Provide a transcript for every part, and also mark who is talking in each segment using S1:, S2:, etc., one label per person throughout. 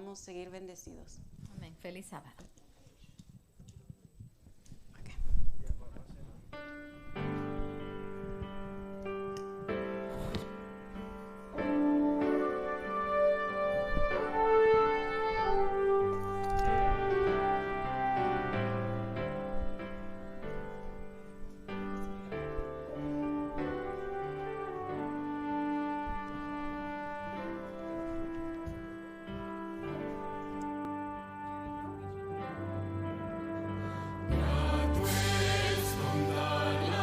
S1: podamos seguir bendecidos.
S2: Amén. Feliz sábado.
S3: Grato es contar la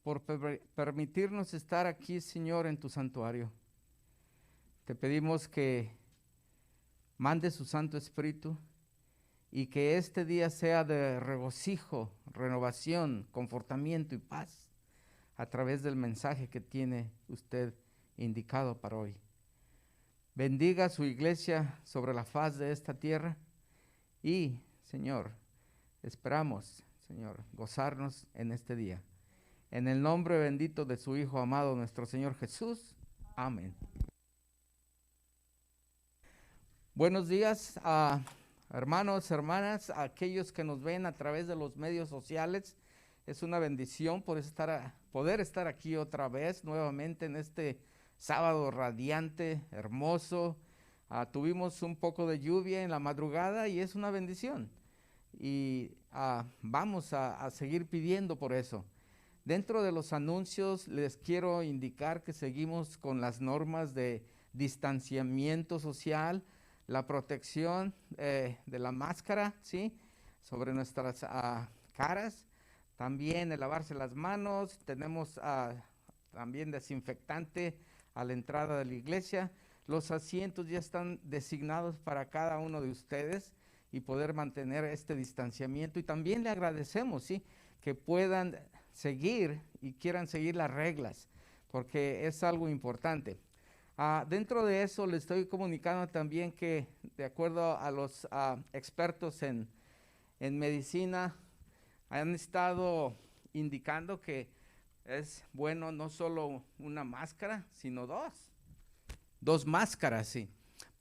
S1: por permitirnos estar aquí, Señor, en tu santuario. Te pedimos que mande su Santo Espíritu y que este día sea de regocijo, renovación, confortamiento y paz a través del mensaje que tiene usted indicado para hoy. Bendiga su iglesia sobre la faz de esta tierra y, Señor, esperamos, Señor, gozarnos en este día. En el nombre bendito de su Hijo amado, nuestro Señor Jesús. Amén. Buenos días a hermanos, hermanas, a aquellos que nos ven a través de los medios sociales. Es una bendición poder estar aquí otra vez, nuevamente en este sábado radiante, hermoso. Tuvimos un poco de lluvia en la madrugada y es una bendición. Y vamos a seguir pidiendo por eso. Dentro de los anuncios les quiero indicar que seguimos con las normas de distanciamiento social, la protección de la máscara, ¿sí? Sobre nuestras caras, también el lavarse las manos, tenemos también desinfectante a la entrada de la iglesia. Los asientos ya están designados para cada uno de ustedes y poder mantener este distanciamiento. Y también le agradecemos, ¿sí?, que puedan seguir y quieran seguir las reglas, porque es algo importante. Dentro de eso le estoy comunicando también que de acuerdo a los expertos en medicina, han estado indicando que es bueno no solo una máscara, sino dos máscaras, sí.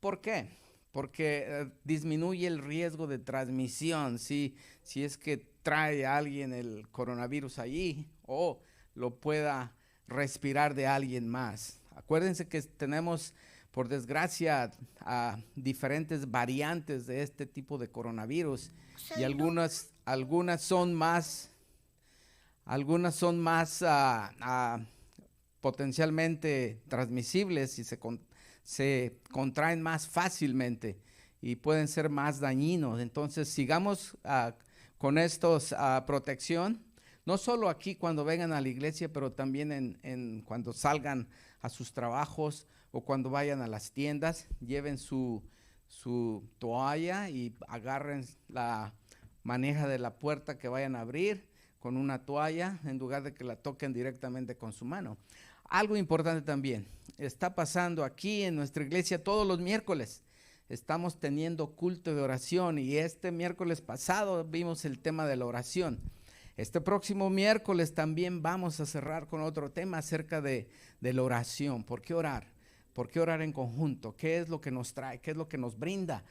S1: ¿Por qué? Porque disminuye el riesgo de transmisión, si es que trae a alguien el coronavirus allí o lo pueda respirar de alguien más. Acuérdense que tenemos, por desgracia, diferentes variantes de este tipo de coronavirus y algunas son más potencialmente transmisibles y se contraen más fácilmente y pueden ser más dañinos. Entonces sigamos con estos protección, no solo aquí cuando vengan a la iglesia, pero también cuando salgan a sus trabajos o cuando vayan a las tiendas. Lleven su toalla y agarren la maneja de la puerta que vayan a abrir con una toalla en lugar de que la toquen directamente con su mano. Algo importante también, está pasando aquí en nuestra iglesia todos los miércoles. Estamos teniendo culto de oración y este miércoles pasado vimos el tema de la oración. Este próximo miércoles también vamos a cerrar con otro tema acerca de la oración. ¿Por qué orar? ¿Por qué orar en conjunto? ¿Qué es lo que nos trae? ¿Qué es lo que nos brinda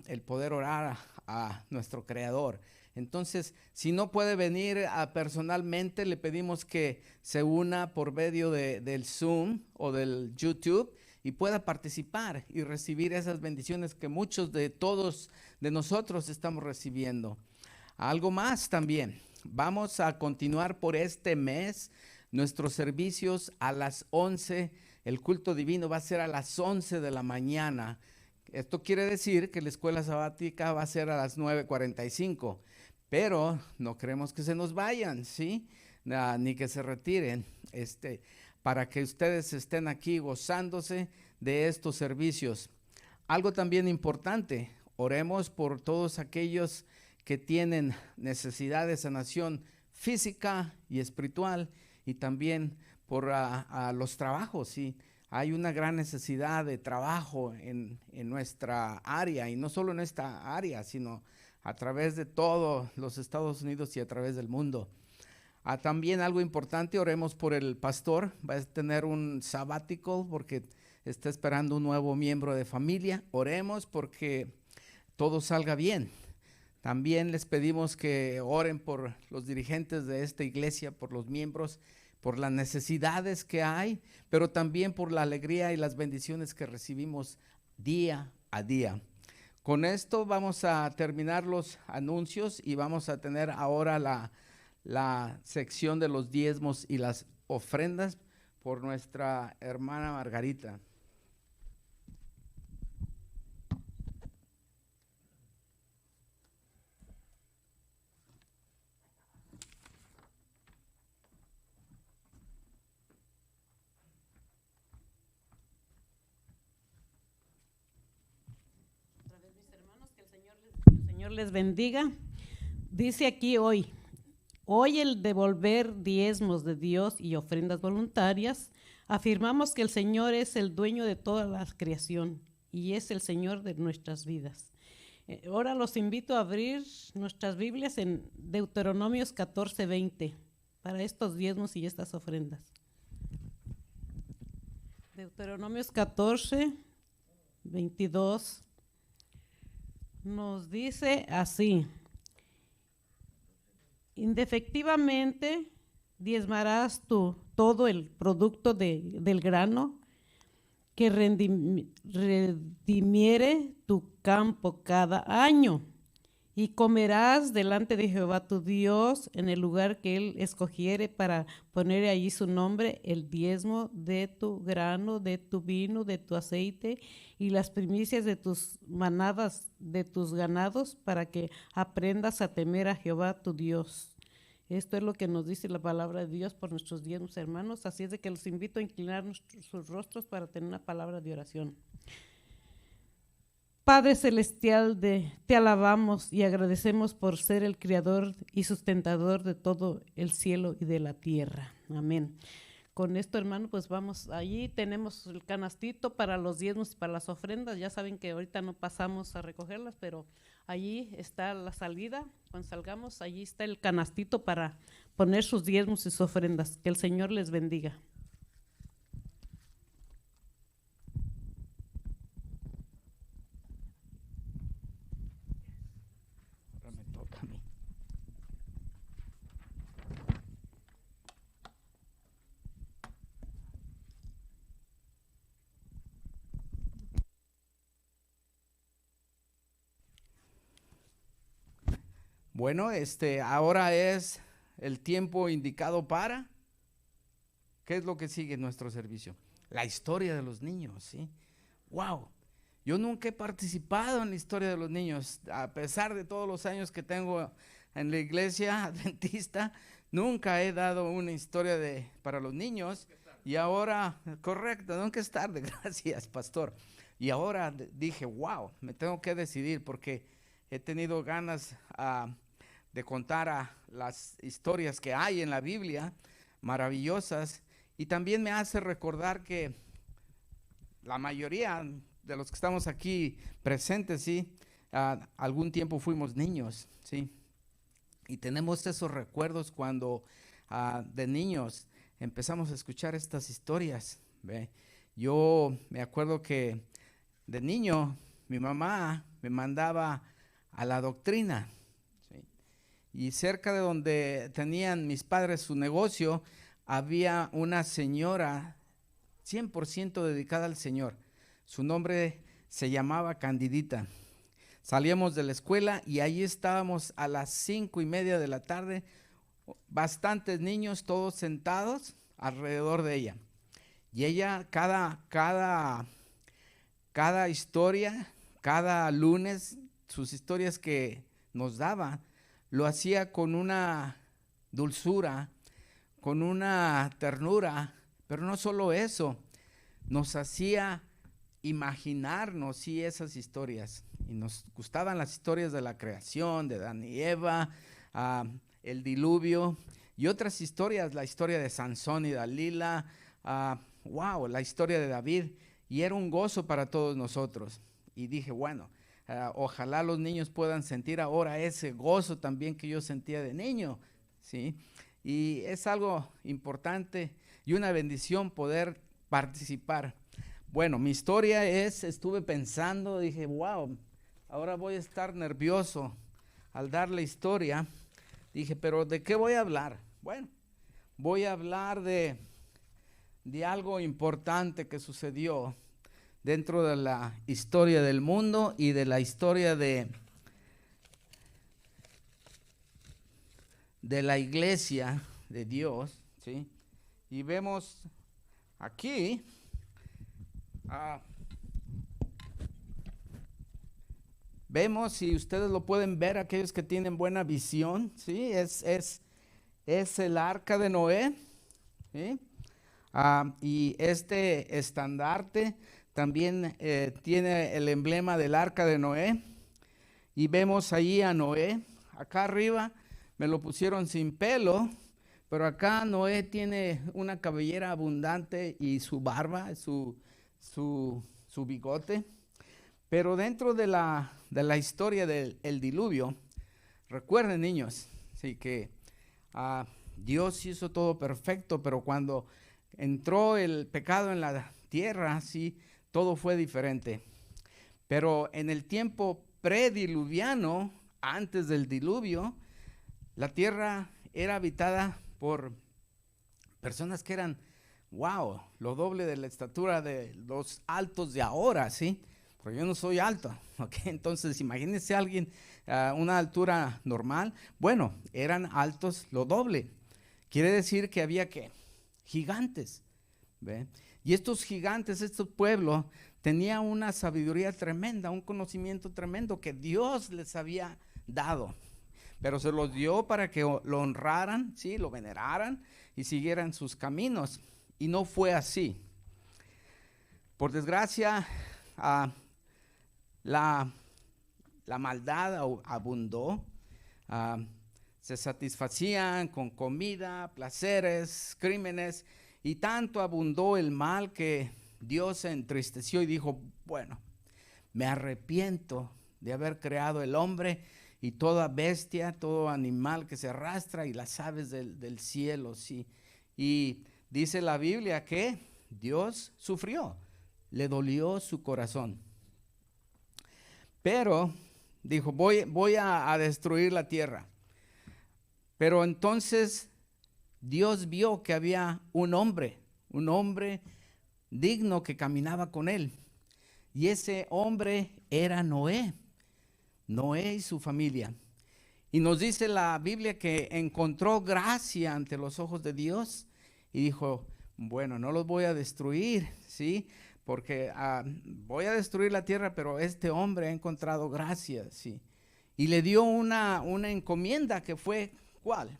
S1: el poder orar a nuestro Creador? Entonces, si no puede venir personalmente, le pedimos que se una por medio del Zoom o del YouTube y pueda participar y recibir esas bendiciones que muchos de todos de nosotros estamos recibiendo. Algo más también, vamos a continuar por este mes nuestros servicios a las 11, el culto divino va a ser a las 11 de la mañana. Esto quiere decir que la escuela sabática va a ser a las 9:45, pero no queremos que se nos vayan, ¿sí? Ni que se retiren, para que ustedes estén aquí gozándose de estos servicios. Algo también importante, oremos por todos aquellos que tienen necesidad de sanación física y espiritual y también por los trabajos, ¿sí? Hay una gran necesidad de trabajo en nuestra área y no solo en esta área, sino a través de todos los Estados Unidos y a través del mundo. También algo importante, oremos por el pastor, va a tener un sabbatical porque está esperando un nuevo miembro de familia. Oremos porque todo salga bien. También les pedimos que oren por los dirigentes de esta iglesia, por los miembros, por las necesidades que hay, pero también por la alegría y las bendiciones que recibimos día a día. Con esto vamos a terminar los anuncios y vamos a tener ahora la sección de los diezmos y las ofrendas por nuestra hermana Margarita.
S2: Señor les bendiga. Dice aquí hoy el devolver diezmos de Dios y ofrendas voluntarias, afirmamos que el Señor es el dueño de toda la creación y es el Señor de nuestras vidas. Ahora los invito a abrir nuestras Biblias en Deuteronomios 14:20 para estos diezmos y estas ofrendas. Deuteronomios 14:22 nos dice así: indefectivamente diezmarás tú todo el producto del grano que redimiere tu campo cada año, y comerás delante de Jehová tu Dios en el lugar que él escogiere para poner allí su nombre, el diezmo de tu grano, de tu vino, de tu aceite y las primicias de tus manadas, de tus ganados, para que aprendas a temer a Jehová tu Dios. Esto es lo que nos dice la palabra de Dios por nuestros diezmos, hermanos. Así es de que los invito a inclinar sus rostros para tener una palabra de oración. Padre Celestial, te alabamos y agradecemos por ser el creador y sustentador de todo el cielo y de la tierra. Amén. Con esto, hermano, pues vamos, allí tenemos el canastito para los diezmos y para las ofrendas. Ya saben que ahorita no pasamos a recogerlas, pero allí está la salida. Cuando salgamos, allí está el canastito para poner sus diezmos y sus ofrendas. Que el Señor les bendiga.
S1: Bueno, ahora es el tiempo indicado para. ¿Qué es lo que sigue en nuestro servicio? La historia de los niños, ¿sí? ¡Wow! Yo nunca he participado en la historia de los niños, a pesar de todos los años que tengo en la iglesia adventista, nunca he dado una historia para los niños. Y ahora, correcto, nunca es tarde, gracias, pastor. Y ahora dije, wow, me tengo que decidir porque he tenido ganas de contar las historias que hay en la Biblia, maravillosas, y también me hace recordar que la mayoría de los que estamos aquí presentes, sí, algún tiempo fuimos niños, sí, y tenemos esos recuerdos cuando de niños empezamos a escuchar estas historias, ¿ve? Yo me acuerdo que de niño mi mamá me mandaba a la doctrina, ¿sí? Y cerca de donde tenían mis padres su negocio, había una señora 100% dedicada al Señor. Su nombre se llamaba Candidita. Salíamos de la escuela y ahí estábamos a las 5:30 de la tarde, bastantes niños todos sentados alrededor de ella. Y ella cada historia, cada lunes, sus historias que nos daba, lo hacía con una dulzura, con una ternura, pero no solo eso, nos hacía imaginarnos, sí, esas historias, y nos gustaban las historias de la creación, de Adán y Eva, el diluvio, y otras historias, la historia de Sansón y Dalila, wow, la historia de David, y era un gozo para todos nosotros. Y dije, bueno, ojalá los niños puedan sentir ahora ese gozo también que yo sentía de niño, ¿sí? Y es algo importante y una bendición poder participar. Bueno, mi historia estuve pensando, dije, wow, ahora voy a estar nervioso al dar la historia. Dije, pero ¿de qué voy a hablar? Bueno, voy a hablar de algo importante que sucedió dentro de la historia del mundo y de la historia de la iglesia de Dios, ¿sí? Y vemos aquí vemos, si ustedes lo pueden ver, aquellos que tienen buena visión, ¿sí? Es el arca de Noé, ¿sí? Y este estandarte también tiene el emblema del arca de Noé, y vemos ahí a Noé. Acá arriba me lo pusieron sin pelo, pero acá Noé tiene una cabellera abundante y su barba, su bigote. Pero dentro de la historia del diluvio, recuerden, niños, sí, que Dios hizo todo perfecto, pero cuando entró el pecado en la tierra, sí, todo fue diferente. Pero en el tiempo prediluviano, antes del diluvio, la tierra era habitada por personas que eran, wow, lo doble de la estatura de los altos de ahora, ¿sí? Pero yo no soy alto, ¿ok? Entonces, imagínense a alguien a una altura normal. Bueno, eran altos lo doble. Quiere decir que había, ¿qué? Gigantes, ¿ve? Y estos gigantes, estos pueblos, tenían una sabiduría tremenda, un conocimiento tremendo que Dios les había dado. Pero se los dio para que lo honraran, ¿sí? Lo veneraran y siguieran sus caminos. Y no fue así. Por desgracia, la maldad abundó. Se satisfacían con comida, placeres, crímenes, y tanto abundó el mal que Dios se entristeció y dijo, bueno, me arrepiento de haber creado el hombre y toda bestia, todo animal que se arrastra y las aves del cielo, sí. Y dice la Biblia que Dios sufrió, le dolió su corazón. Pero dijo, voy a destruir la tierra. Pero entonces Dios vio que había un hombre digno que caminaba con él. Y ese hombre era Noé y su familia. Y nos dice la Biblia que encontró gracia ante los ojos de Dios y dijo, bueno, no los voy a destruir, ¿sí? Porque voy a destruir la tierra, pero este hombre ha encontrado gracia, ¿sí? Y le dio una encomienda que fue, ¿cuál?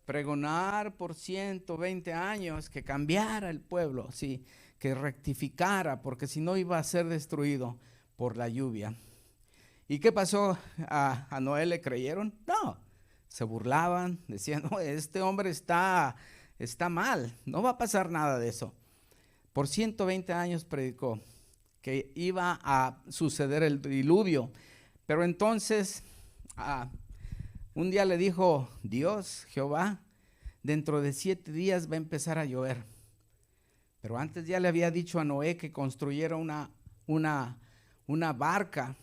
S1: Pregonar por 120 años, que cambiara el pueblo, ¿sí? Que rectificara, porque si no iba a ser destruido por la lluvia. ¿Y qué pasó? ¿A Noé le creyeron? No, se burlaban, decían, no, este hombre está mal, no va a pasar nada de eso. Por 120 años predicó que iba a suceder el diluvio, pero entonces un día le dijo Dios, Jehová, dentro de 7 días va a empezar a llover. Pero antes ya le había dicho a Noé que construyera una barca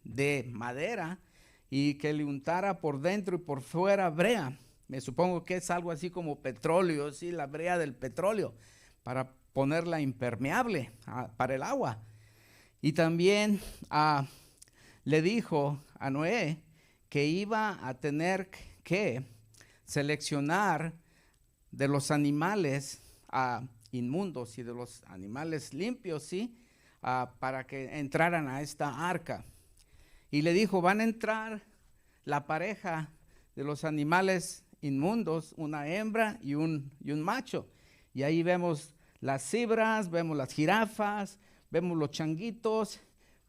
S1: de madera y que le untara por dentro y por fuera brea. Me supongo que es algo así como petróleo, ¿sí? La brea del petróleo, para ponerla impermeable para el agua. Y también le dijo a Noé que iba a tener que seleccionar de los animales inmundos y de los animales limpios, ¿sí? Para que entraran a esta arca. Y le dijo, van a entrar la pareja de los animales inmundos, una hembra y un macho. Y ahí vemos las cebras, vemos las jirafas, vemos los changuitos,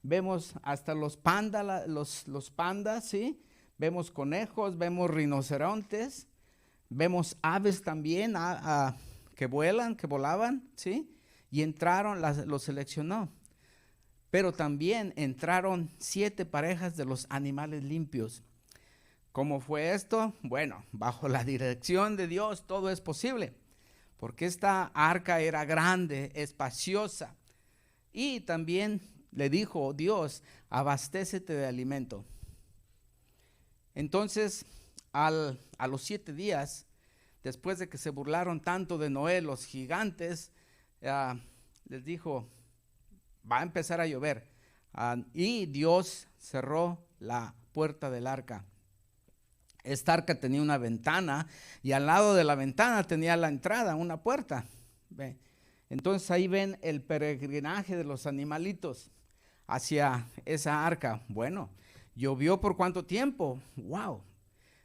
S1: vemos hasta los pandas, los pandas, ¿sí? Vemos conejos, vemos rinocerontes, vemos aves también que volaban, ¿sí? Y entraron, los seleccionó. Pero también entraron 7 parejas de los animales limpios. ¿Cómo fue esto? Bueno, bajo la dirección de Dios todo es posible, porque esta arca era grande, espaciosa. Y también le dijo Dios, abastécete de alimento. Entonces, a los 7 días, después de que se burlaron tanto de Noé, los gigantes, les dijo, va a empezar a llover. Y Dios cerró la puerta del arca. Esta arca tenía una ventana y al lado de la ventana tenía la entrada, una puerta. ¿Ve? Entonces ahí ven el peregrinaje de los animalitos hacia esa arca. Bueno, llovió por cuánto tiempo. Wow.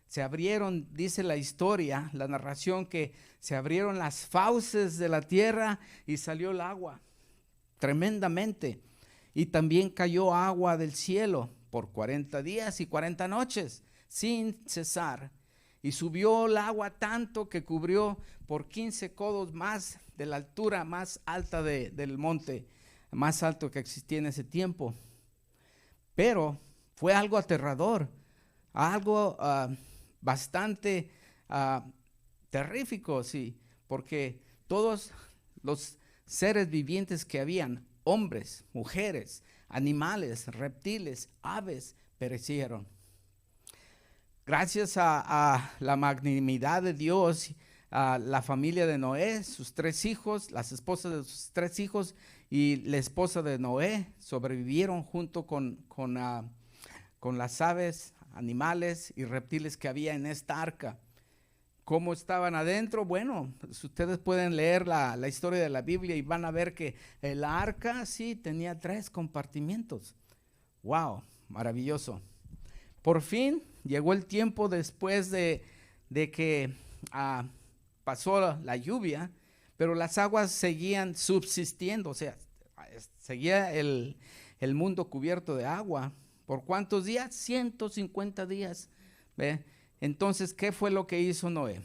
S1: Se abrieron, dice la historia, la narración, que se abrieron las fauces de la tierra y salió el agua tremendamente. Y también cayó agua del cielo por 40 días y 40 noches, sin cesar. Y subió el agua tanto que cubrió por 15 codos más de la altura más alta del monte, más alto que existía en ese tiempo. Pero fue algo aterrador, algo bastante terrífico, sí, porque todos los seres vivientes que habían, hombres, mujeres, animales, reptiles, aves, perecieron. Gracias a la magnanimidad de Dios, a la familia de Noé, sus 3 hijos, las esposas de sus 3 hijos y la esposa de Noé sobrevivieron junto con las aves, animales y reptiles que había en esta arca. ¿Cómo estaban adentro? Bueno, pues ustedes pueden leer la historia de la Biblia y van a ver que el arca sí tenía 3 compartimientos. ¡Wow! Maravilloso. Por fin llegó el tiempo después de que pasó la lluvia, pero las aguas seguían subsistiendo, o sea, seguía el mundo cubierto de agua. ¿Por cuántos días? 150 días. ¿Ve? Entonces, ¿qué fue lo que hizo Noé?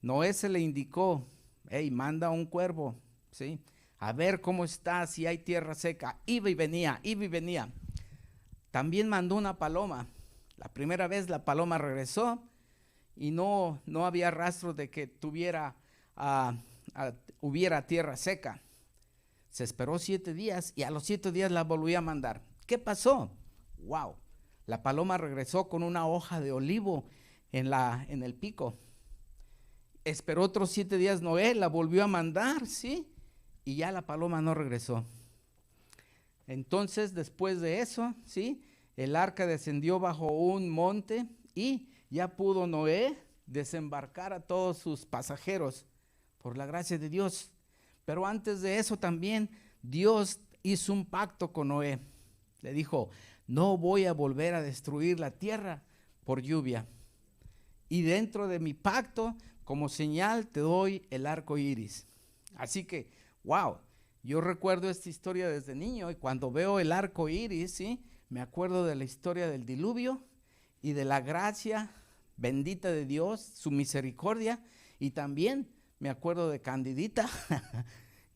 S1: Noé se le indicó, hey, manda un cuervo, ¿sí? A ver cómo está, si hay tierra seca. Iba y venía, iba y venía. También mandó una paloma. La primera vez la paloma regresó y no había rastro de que hubiera tierra seca. Se esperó 7 días y a los 7 días la volvió a mandar. ¿Qué pasó? ¡Wow! La paloma regresó con una hoja de olivo en el pico. Esperó otros 7 días Noé, la volvió a mandar, ¿sí? Y ya la paloma no regresó. Entonces, después de eso, ¿sí? El arca descendió bajo un monte y ya pudo Noé desembarcar a todos sus pasajeros por la gracia de Dios. Pero antes de eso también Dios hizo un pacto con Noé. Le dijo, no voy a volver a destruir la tierra por lluvia. Y dentro de mi pacto, como señal, te doy el arco iris. Así que, wow, yo recuerdo esta historia desde niño y cuando veo el arco iris, ¿sí? Me acuerdo de la historia del diluvio y de la gracia bendita de Dios, su misericordia, y también me acuerdo de Candidita,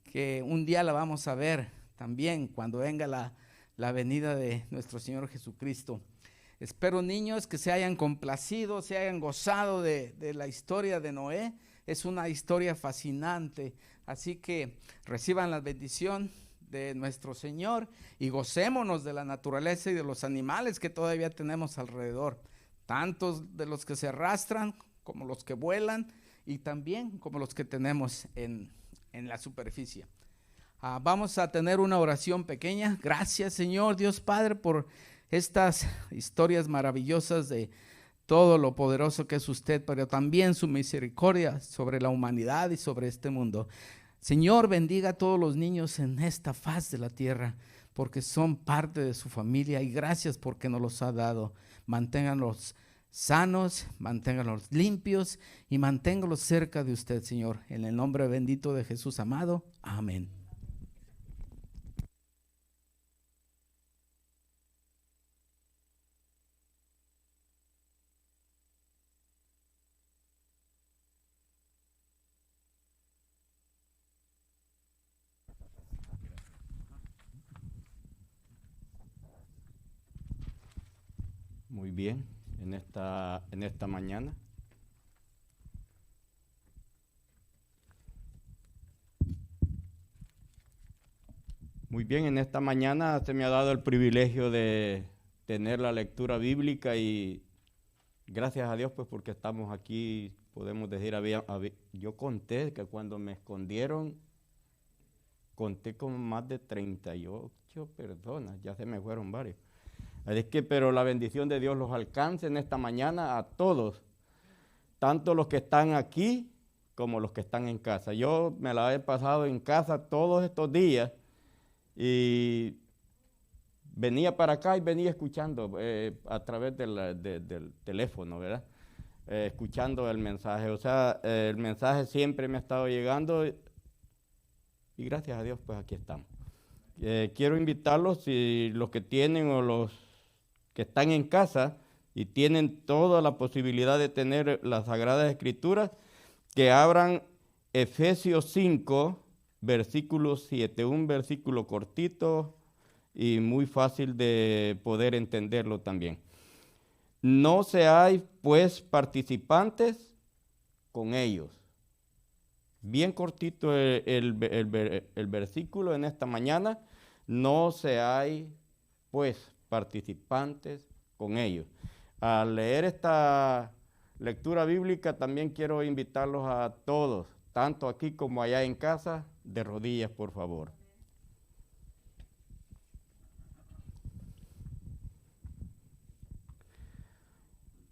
S1: que un día la vamos a ver también cuando venga la venida de nuestro Señor Jesucristo. Espero, niños, que se hayan complacido, se hayan gozado de la historia de Noé. Es una historia fascinante, así que reciban la bendición de nuestro Señor y gocémonos de la naturaleza y de los animales que todavía tenemos alrededor, tantos de los que se arrastran como los que vuelan y también como los que tenemos en la superficie. Vamos a tener una oración pequeña. Gracias, Señor Dios Padre, por estas historias maravillosas de todo lo poderoso que es usted, pero también su misericordia sobre la humanidad y sobre este mundo. Señor, bendiga a todos los niños en esta faz de la tierra, porque son parte de su familia y gracias porque nos los ha dado. Manténganlos sanos, manténganlos limpios y manténganlos cerca de usted, Señor. En el nombre bendito de Jesús amado. Amén.
S3: Muy bien, en esta mañana. Muy bien, en esta mañana se me ha dado el privilegio de tener la lectura bíblica y gracias a Dios pues porque estamos aquí, podemos decir, yo conté que cuando me escondieron, conté como más de 38 personas, ya se me fueron varios. Es que, pero la bendición de Dios los alcance en esta mañana a todos, tanto los que están aquí como los que están en casa. Yo me la he pasado en casa todos estos días y venía para acá y venía escuchando a través del teléfono, ¿verdad? Escuchando el mensaje. O sea, el mensaje siempre me ha estado llegando y gracias a Dios, pues aquí estamos. Quiero invitarlos, si los que tienen o los que están en casa y tienen toda la posibilidad de tener las Sagradas Escrituras, que abran Efesios 5, versículo 7, un versículo cortito y muy fácil de poder entenderlo también. No seáis pues participantes con ellos. Bien cortito el versículo en esta mañana. No seáis pues participantes con ellos. Al leer esta lectura bíblica también quiero invitarlos a todos, tanto aquí como allá en casa, de rodillas, por favor.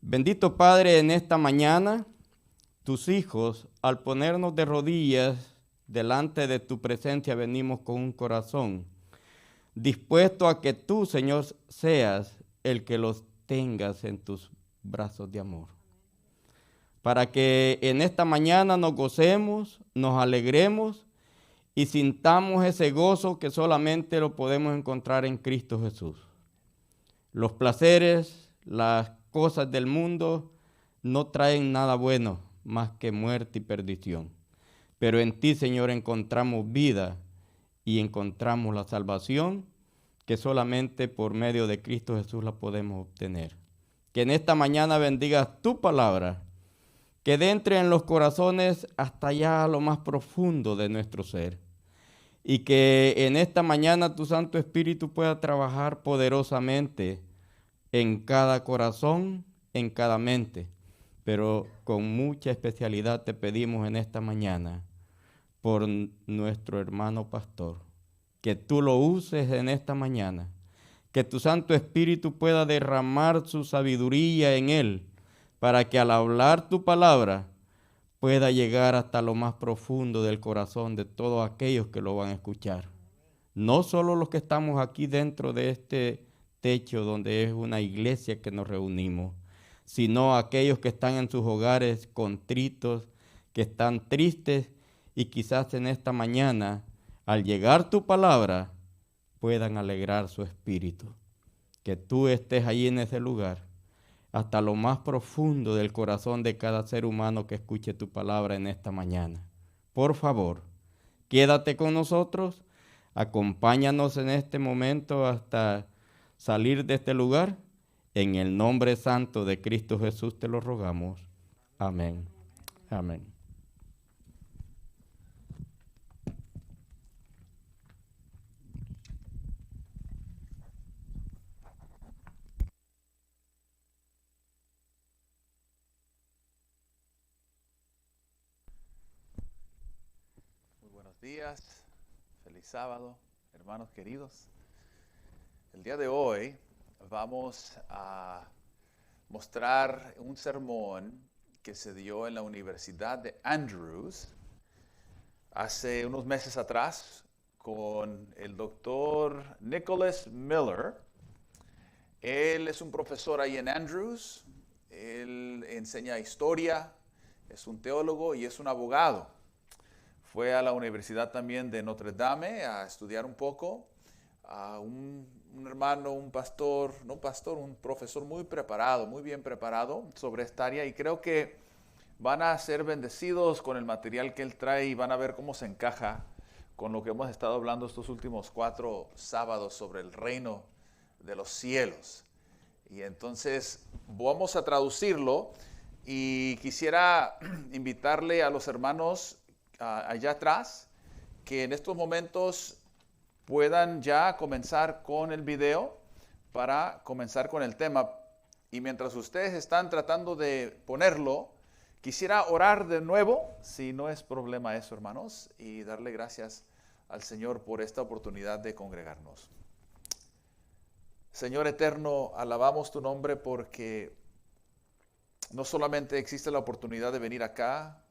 S3: Bendito Padre, en esta mañana, tus hijos, al ponernos de rodillas delante de tu presencia, venimos con un corazón dispuesto a que tú, Señor, seas el que los tengas en tus brazos de amor. Para que en esta mañana nos gocemos, nos alegremos y sintamos ese gozo que solamente lo podemos encontrar en Cristo Jesús. Los placeres, las cosas del mundo no traen nada bueno más que muerte y perdición. Pero en ti, Señor, encontramos vida y encontramos la salvación que solamente por medio de Cristo Jesús la podemos obtener. Que en esta mañana bendigas tu palabra, que entre en los corazones hasta allá a lo más profundo de nuestro ser. Y que en esta mañana tu Santo Espíritu pueda trabajar poderosamente en cada corazón, en cada mente. Pero con mucha especialidad te pedimos en esta mañana por nuestro hermano pastor, que tú lo uses en esta mañana, que tu Santo Espíritu pueda derramar su sabiduría en él, para que al hablar tu palabra pueda llegar hasta lo más profundo del corazón de todos aquellos que lo van a escuchar. No solo los que estamos aquí dentro de este techo donde es una iglesia que nos reunimos, sino aquellos que están en sus hogares contritos, que están tristes y quizás en esta mañana, al llegar tu palabra, puedan alegrar su espíritu. Que tú estés ahí en ese lugar, hasta lo más profundo del corazón de cada ser humano que escuche tu palabra en esta mañana. Por favor, quédate con nosotros, acompáñanos en este momento hasta salir de este lugar. En el nombre santo de Cristo Jesús te lo rogamos. Amén. Amén.
S4: Buenos días, feliz sábado, hermanos queridos. El día de hoy vamos a mostrar un sermón que se dio en la Universidad de Andrews hace unos meses atrás con el doctor Nicholas Miller. Él es un profesor ahí en Andrews, él enseña historia, es un teólogo y es un abogado. Fue a la Universidad también de Notre Dame a estudiar un poco. Un hermano, un pastor, no pastor, un profesor muy preparado, muy bien preparado sobre esta área. Y creo que van a ser bendecidos con el material que él trae y van a ver cómo se encaja con lo que hemos estado hablando estos últimos 4 sábados sobre el reino de los cielos. Y entonces vamos a traducirlo y quisiera invitarle a los hermanos allá atrás, que en estos momentos puedan ya comenzar con el video para comenzar con el tema. Y mientras ustedes están tratando de ponerlo, quisiera orar de nuevo, si no es problema eso, hermanos, y darle gracias al Señor por esta oportunidad de congregarnos. Señor eterno, alabamos tu nombre porque no solamente existe la oportunidad de venir acá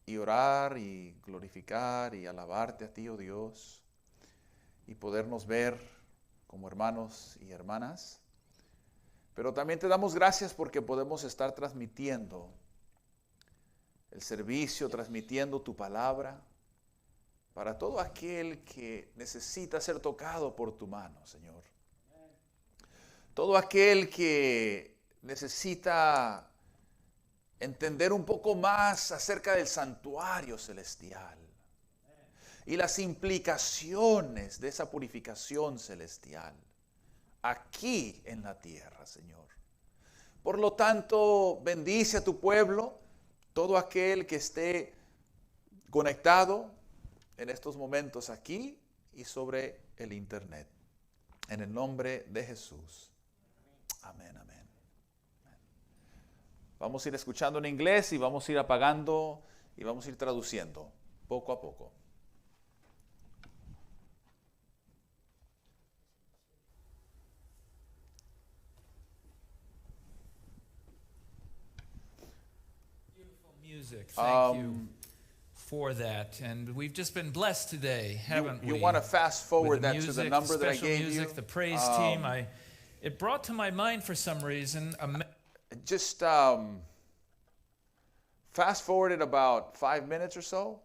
S4: y orar y glorificar y alabarte a ti, oh Dios, y podernos ver como hermanos y hermanas, pero también te damos gracias porque podemos estar transmitiendo el servicio, transmitiendo tu palabra para todo aquel que necesita ser tocado por tu mano, Señor. todo aquel que necesita entender un poco más acerca del santuario celestial y las implicaciones de esa purificación celestial aquí en la tierra, Señor. Por lo tanto, bendice a tu pueblo, todo aquel que esté conectado en estos momentos aquí y sobre el internet. En el nombre de Jesús. Amén, amén. Vamos a ir escuchando en inglés y vamos a ir apagando y vamos a ir traduciendo poco a poco.
S5: Music. Thank you for that. And we've just been blessed today, haven't we?
S4: You want to fast forward
S5: With the
S4: that
S5: music,
S4: to the number that I
S5: special
S4: gave
S5: music,
S4: you?
S5: the praise team. It brought to my mind for some reason
S4: Just fast forward it about 5 minutes or so.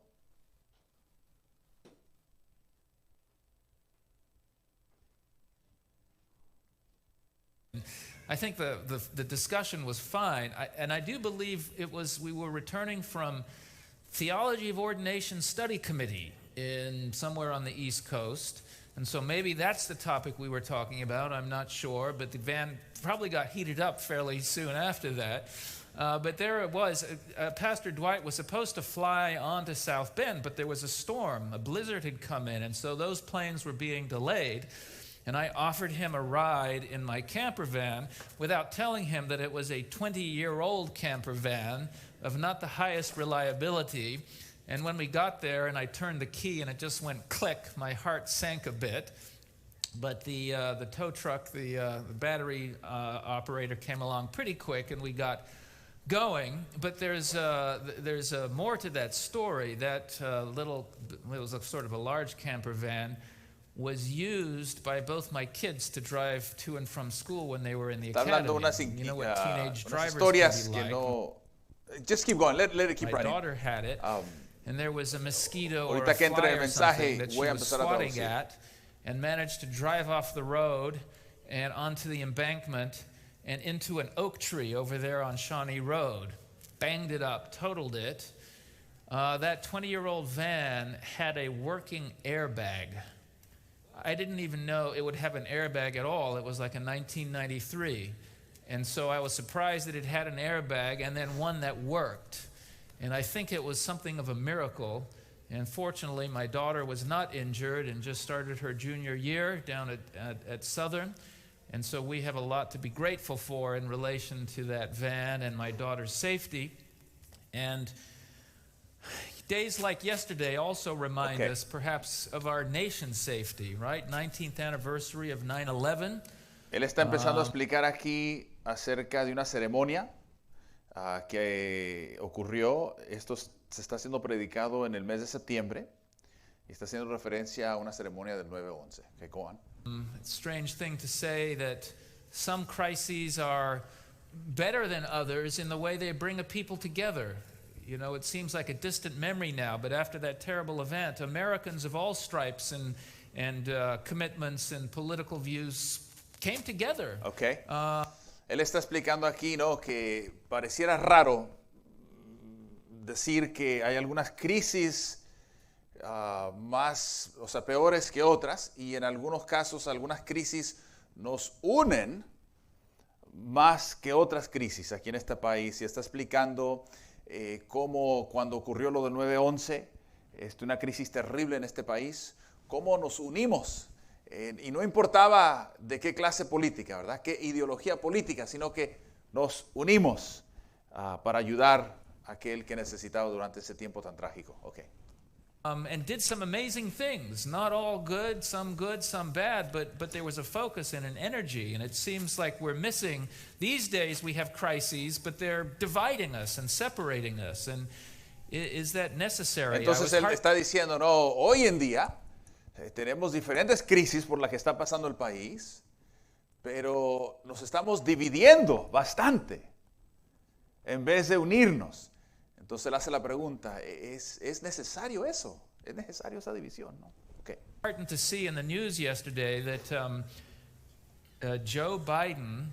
S5: I think the discussion was fine, and I do believe we were returning from Theology of Ordination Study Committee in somewhere on the East Coast, and so maybe that's the topic we were talking about. I'm not sure, but the van probably got heated up fairly soon after that. But there it was. Pastor Dwight was supposed to fly on to South Bend, but there was a storm. A blizzard had come in, and so those planes were being delayed. And I offered him a ride in my camper van without telling him that it was a 20-year-old camper van of not the highest reliability. And when we got there and I turned the key and it just went click, my heart sank a bit. But the tow truck, the battery operator came along pretty quick and we got going. But there's more to that story. That it was a sort of a large camper van, was used by both my kids to drive to and from school when they were in the academy. You know what teenage drivers can be like.
S4: No, just keep going. Let it keep
S5: my
S4: running.
S5: My daughter had it, and there was a mosquito or
S4: Ahorita
S5: a
S4: que entre
S5: fly
S4: el
S5: or something
S4: mensaje,
S5: that she
S4: voy a
S5: was
S4: empezar a
S5: swatting
S4: traducir.
S5: at, and managed to drive off the road and onto the embankment and into an oak tree over there on Shawnee Road. Banged it up, totaled it. That 20-year-old van had a working airbag. I didn't even know it would have an airbag at all. It was like a 1993. And so I was surprised that it had an airbag and then one that worked. And I think it was something of a miracle. And fortunately, my daughter was not injured and just started her junior year down at Southern. And so we have a lot to be grateful for in relation to that van and my daughter's safety. And days like yesterday also remind us perhaps of our nation's safety, right? 19th anniversary of 9/11.
S4: Él está empezando a explicar aquí acerca de una ceremonia que ocurrió. Esto se está siendo predicado en el mes de septiembre y está haciendo referencia a una ceremonia del 9/11. Okay, go on.
S5: It's a strange thing to say that some crises are better than others in the way they bring a people together. You know, it seems like a distant memory now, but after that terrible event, Americans of all stripes and commitments and political views came together.
S4: Okay. Él está explicando aquí, ¿no?, que pareciera raro decir que hay algunas crisis más, o sea, peores que otras, y en algunos casos algunas crisis nos unen más que otras crisis aquí en este país. Y está explicando cómo cuando ocurrió lo del 9/11, una crisis terrible en este país, cómo nos unimos. Y no importaba de qué clase política, ¿verdad?, qué ideología política, sino que nos unimos para ayudar a aquel que necesitaba durante ese tiempo tan trágico. Okay.
S5: And did some amazing things. Not all good, some bad, but there was a focus and an energy, and it seems like we're missing. These days we have crises, but they're dividing us and separating us, and is that necessary?
S4: Entonces él está diciendo, no, hoy en día tenemos diferentes crisis por las que está pasando el país, pero nos estamos dividiendo bastante en vez de unirnos. Entonces él hace la pregunta, ¿es necesario eso? ¿Es necesario esa división? ¿No? Okay.
S5: Important to see in the news yesterday that Joe Biden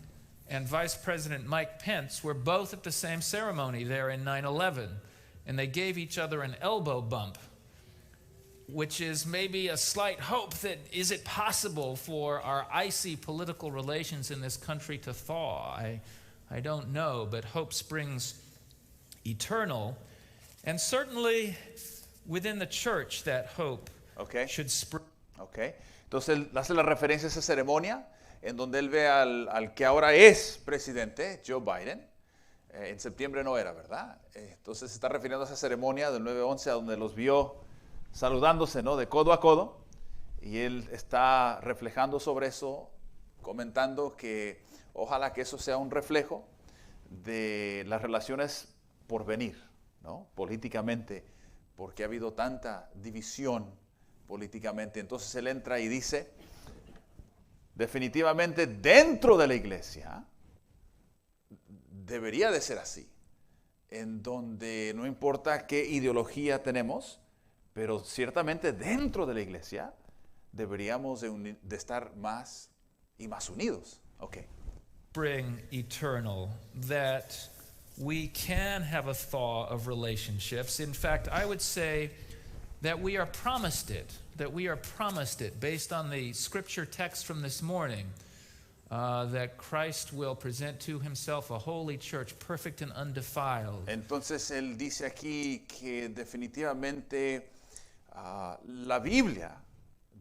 S5: and Vice President Mike Pence were both at the same ceremony there in 9/11, and they gave each other an elbow bump, which is maybe a slight hope that is it possible for our icy political relations in this country to thaw? I don't know, but hope springs eternal, and certainly within the church that hope
S4: Okay.
S5: should spring.
S4: Ok. Entonces él hace la referencia a esa ceremonia en donde él ve al que ahora es presidente, Joe Biden. En septiembre no era, ¿verdad? Entonces se está refiriendo a esa ceremonia del 9/11 a donde los vio saludándose, ¿no? De codo a codo. Y él está reflejando sobre eso, comentando que ojalá que eso sea un reflejo de las relaciones por venir, ¿no? Políticamente, porque ha habido tanta división políticamente. Entonces él entra y dice, definitivamente dentro de la iglesia debería de ser así, en donde no importa qué ideología tenemos, pero ciertamente dentro de la iglesia deberíamos de estar más y más unidos. Okay.
S5: Spring eternal, that we can have a thaw of relationships. In fact, I would say that we are promised it based on the scripture text from this morning, that Christ will present to himself a holy church, perfect and undefiled.
S4: Entonces él dice aquí que definitivamente la Biblia,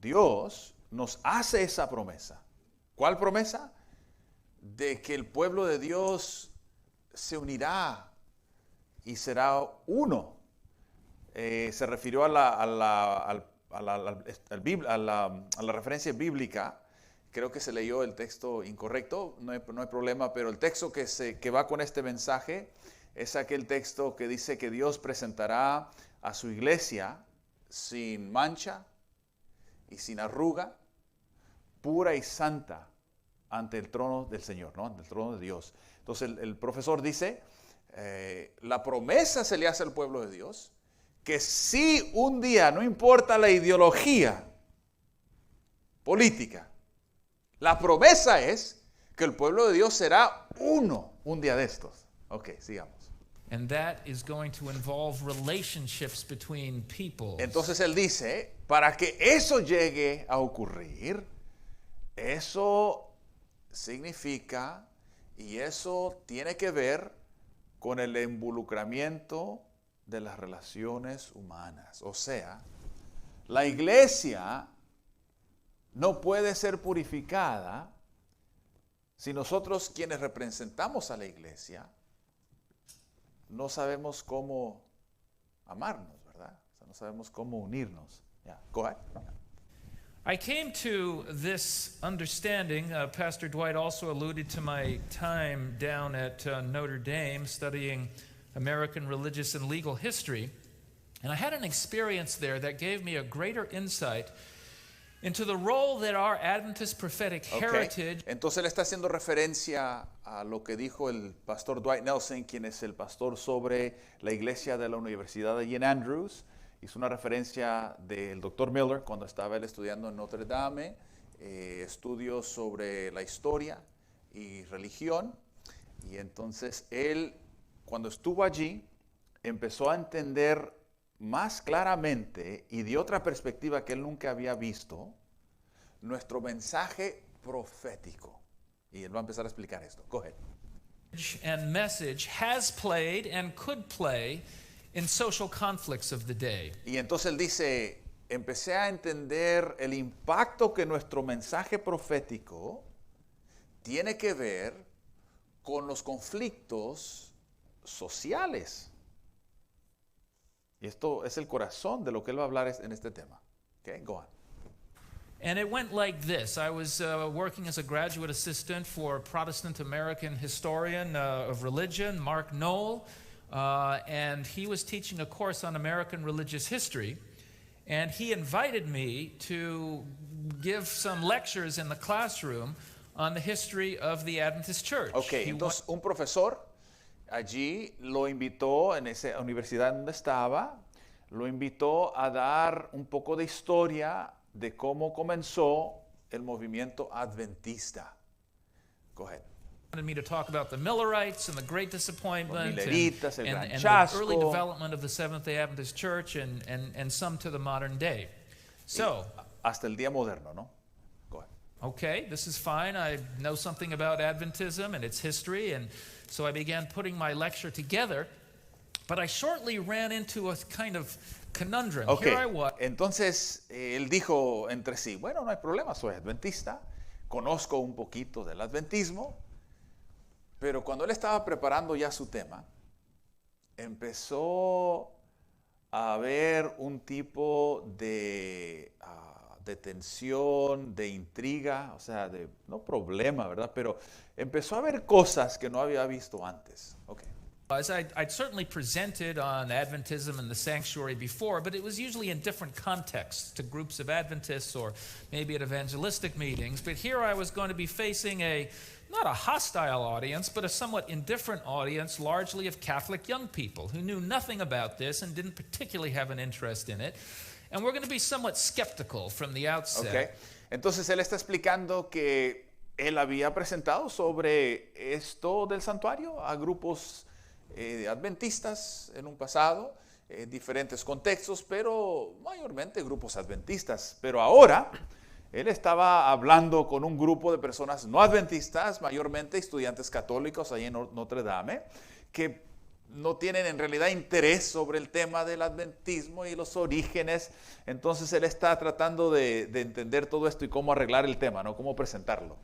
S4: Dios, nos hace esa promesa. ¿Cuál promesa? De que el pueblo de Dios se unirá y será uno. Se refirió a la referencia bíblica. Creo que se leyó el texto incorrecto, no hay problema, pero el texto que va con este mensaje es aquel texto que dice que Dios presentará a su iglesia sin mancha y sin arruga, pura y santa ante el trono del Señor, ¿no? Ante el trono de Dios. Entonces el profesor dice, la promesa se le hace al pueblo de Dios, que si un día, no importa la ideología política, la promesa es que el pueblo de Dios será uno un día de estos. Ok, sigamos.
S5: And that is going to involve relationships between people.
S4: Entonces él dice, para que eso llegue a ocurrir, eso significa y eso tiene que ver con el involucramiento de las relaciones humanas. O sea, la iglesia no puede ser purificada si nosotros quienes representamos a la iglesia no sabemos cómo amarnos, ¿verdad? O sea, no sabemos cómo unirnos. Yeah, go ahead.
S5: I came to this understanding, Pastor Dwight also alluded to my time down at Notre Dame studying American religious and legal history, and I had an experience there that gave me a greater insight into the role that our Adventist prophetic heritage.
S4: Entonces él está haciendo referencia a lo que dijo el pastor Dwight Nelson, quien es el pastor sobre la iglesia de la Universidad de St. Andrews. Hizo una referencia del Dr. Miller cuando estaba él estudiando en Notre Dame, estudios sobre la historia y religión. Y entonces él, cuando estuvo allí, empezó a entender más claramente y de otra perspectiva que él nunca había visto, nuestro mensaje profético. Y él va a empezar a explicar esto. Go ahead.
S5: And message has played and could play in social conflicts of the day.
S4: Y entonces él dice, empecé a entender el impacto que nuestro mensaje profético tiene que ver con los conflictos sociales. Y esto es el corazón de lo que él va a hablar en este tema. Okay, go on.
S5: And it went like this. I was working as a graduate assistant for a Protestant American historian of religion, Mark Knoll, and he was teaching a course on American religious history, and he invited me to give some lectures in the classroom on the history of the Adventist Church.
S4: Okay, entonces un profesor allí lo invitó en esa universidad donde estaba, lo invitó a dar un poco de historia de cómo comenzó el movimiento adventista. Go ahead.
S5: Wanted me to talk about the Millerites and the Great Disappointment
S4: Los Milleritas, el Gran
S5: and the
S4: Chasco.
S5: early development of the Seventh-day Adventist Church and some to the modern day. So,
S4: Hasta el día moderno, ¿no? Go ahead.
S5: okay, this is fine. I know something about Adventism and its history, and so I began putting my lecture together. But I shortly ran into a kind of conundrum.
S4: Ok,
S5: Here I was.
S4: entonces él dijo entre sí, bueno, no hay problema, soy adventista, conozco un poquito del adventismo, pero cuando él estaba preparando ya su tema, empezó a haber un tipo de tensión, de intriga, o sea, no problema, ¿verdad? Pero empezó a ver cosas que no había visto antes. Okay.
S5: I'd certainly presented on Adventism and the sanctuary before, but it was usually in different contexts to groups of Adventists or maybe at evangelistic meetings. But here I was going to be facing not a hostile audience, but a somewhat indifferent audience, largely of Catholic young people who knew nothing about this and didn't particularly have an interest in it. And we're going to be somewhat skeptical from the outset.
S4: Okay. Entonces él está explicando que él había presentado sobre esto del santuario a grupos adventistas en un pasado, diferentes contextos, pero mayormente grupos adventistas. Pero ahora él estaba hablando con un grupo de personas no adventistas, mayormente estudiantes católicos ahí en Notre Dame, que no tienen en realidad interés sobre el tema del adventismo y los orígenes. Entonces él está tratando de entender todo esto y cómo arreglar el tema, ¿no? Cómo presentarlo.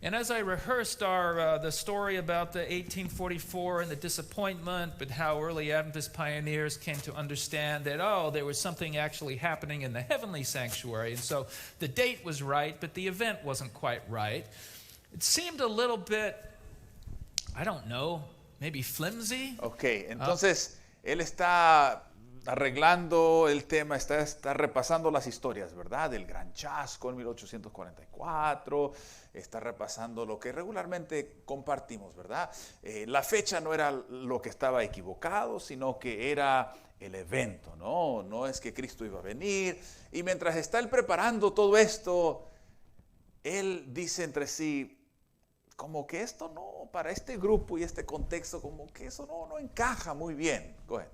S5: And as I rehearsed the story about the 1844 and the disappointment, but how early Adventist pioneers came to understand that, there was something actually happening in the heavenly sanctuary. And so the date was right, but the event wasn't quite right. It seemed a little bit, I don't know, maybe flimsy.
S4: Ok, entonces él está arreglando el tema, está repasando las historias, ¿verdad? Del Gran Chasco en 1844, está repasando lo que regularmente compartimos, ¿verdad? La fecha no era lo que estaba equivocado, sino que era el evento, ¿no? No es que Cristo iba a venir. Y mientras está él preparando todo esto, él dice entre sí, como que esto no, para este grupo y este contexto, como que eso no encaja muy bien. Go ahead.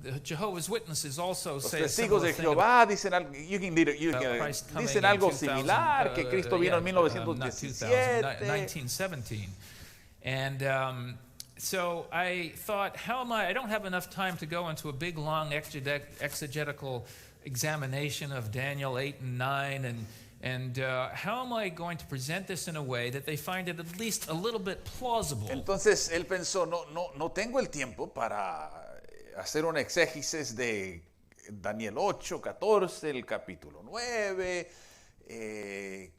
S5: The Jehovah's Witnesses also
S4: Los
S5: say a
S4: testigos de
S5: similar thing
S4: Jehová dicen algo,
S5: Christ coming
S4: dicen
S5: in
S4: algo
S5: 2000,
S4: similar, que Cristo vino en
S5: not 2000,
S4: 1917.
S5: 1917. And so I thought, I don't have enough time to go into a big, long exegetical examination of Daniel 8 and 9, and how am I going to present this in a way that they find it at least a little bit plausible?
S4: Entonces él pensó, no tengo el tiempo para hacer un exégesis de Daniel 8, 14, el capítulo 9.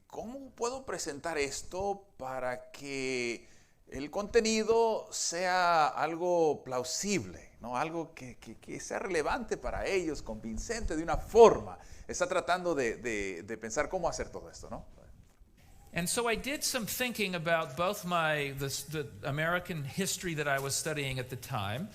S4: ¿Cómo puedo presentar esto para que el contenido sea algo plausible, ¿no? Algo que sea relevante para ellos, convincente de una forma? Está tratando de pensar cómo hacer todo esto, ¿no?
S5: And so I did some thinking about both the American history that I was studying at the time,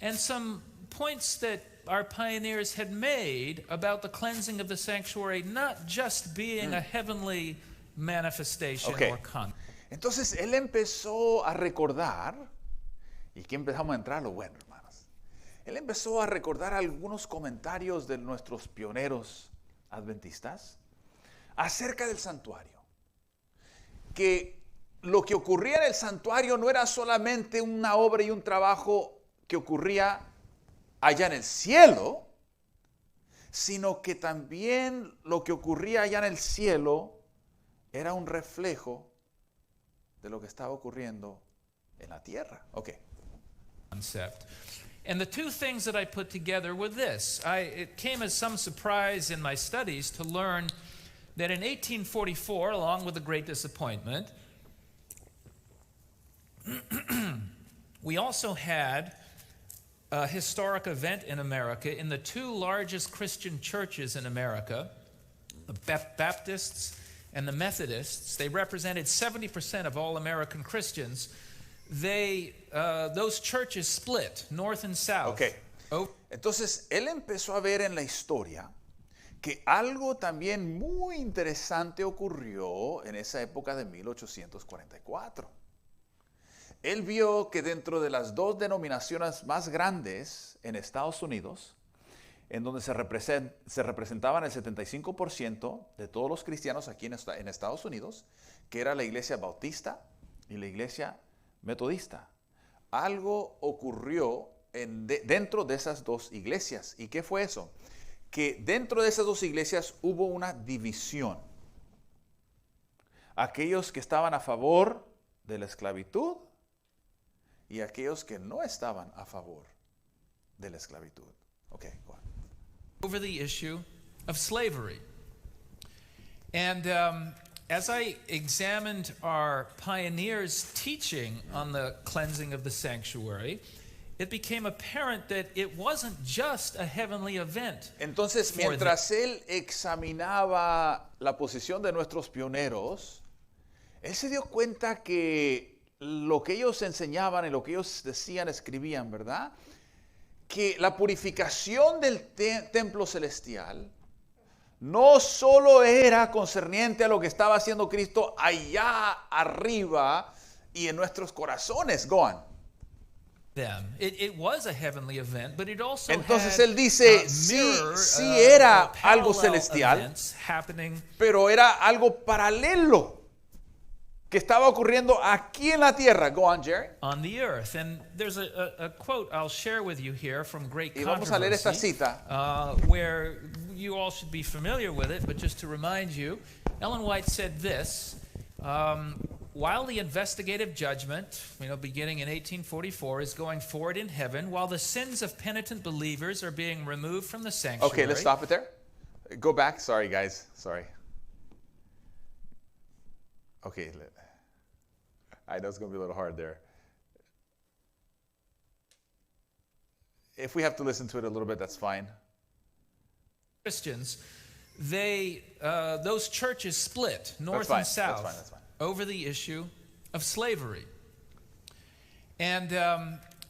S5: and some points that our pioneers had made about the cleansing of the sanctuary not just being a heavenly manifestation or content.
S4: Entonces él empezó a recordar, y aquí empezamos a entrar a lo bueno, hermanos. Él empezó a recordar algunos comentarios de nuestros pioneros adventistas acerca del santuario. Que lo que ocurría en el santuario no era solamente una obra y un trabajo que ocurría allá en el cielo, sino que también lo que ocurría allá en el cielo era un reflejo de lo que estaba ocurriendo en la tierra. Okay.
S5: Concept. And the two things that I put together were this. It came as some surprise in my studies to learn that in 1844, along with the Great Disappointment, we also had a historic event in America in the two largest Christian churches in America, the Baptists and the Methodists. They represented 70% of all American Christians. Those churches split, north and south.
S4: Okay. Entonces, él empezó a ver en la historia que algo también muy interesante ocurrió en esa época de 1844. Él vio que dentro de las dos denominaciones más grandes en Estados Unidos, en donde se representaban el 75% de todos los cristianos aquí en Estados Unidos, que era la iglesia bautista y la iglesia metodista. Algo ocurrió dentro de esas dos iglesias. ¿Y qué fue eso? Que dentro de esas dos iglesias hubo una división. Aquellos que estaban a favor de la esclavitud y aquellos que no estaban a favor de la esclavitud. Okay, go on.
S5: Over the issue of slavery. And as I examined our pioneers' teaching on the cleansing of the sanctuary, it became apparent that it wasn't just a heavenly event.
S4: Entonces, mientras él examinaba la posición de nuestros pioneros, él se dio cuenta que lo que ellos enseñaban y lo que ellos decían, escribían, ¿verdad? Que la purificación del templo celestial no solo era concerniente a lo que estaba haciendo Cristo allá arriba y en nuestros corazones. Go on.
S5: Them. It was a heavenly event, but it also
S4: Entonces
S5: had,
S4: él dice, sí era algo celestial, pero era algo paralelo que estaba ocurriendo aquí en la tierra. Go on, Jerry.
S5: On the earth. And there's a quote I'll share with you here from Great
S4: Y vamos a leer esta
S5: Controversy,
S4: cita.
S5: where you all should be familiar with it, but just to remind you, Ellen White said this, while the investigative judgment, beginning in 1844, is going forward in heaven, while the sins of penitent believers are being removed from the sanctuary.
S4: Okay, let's stop it there. Go back. Sorry, guys. Sorry. Okay. I know it's going to be a little hard there. If we have to listen to it a little bit, that's fine.
S5: Christians, those churches split north and south
S4: That's fine.
S5: over the issue of slavery. And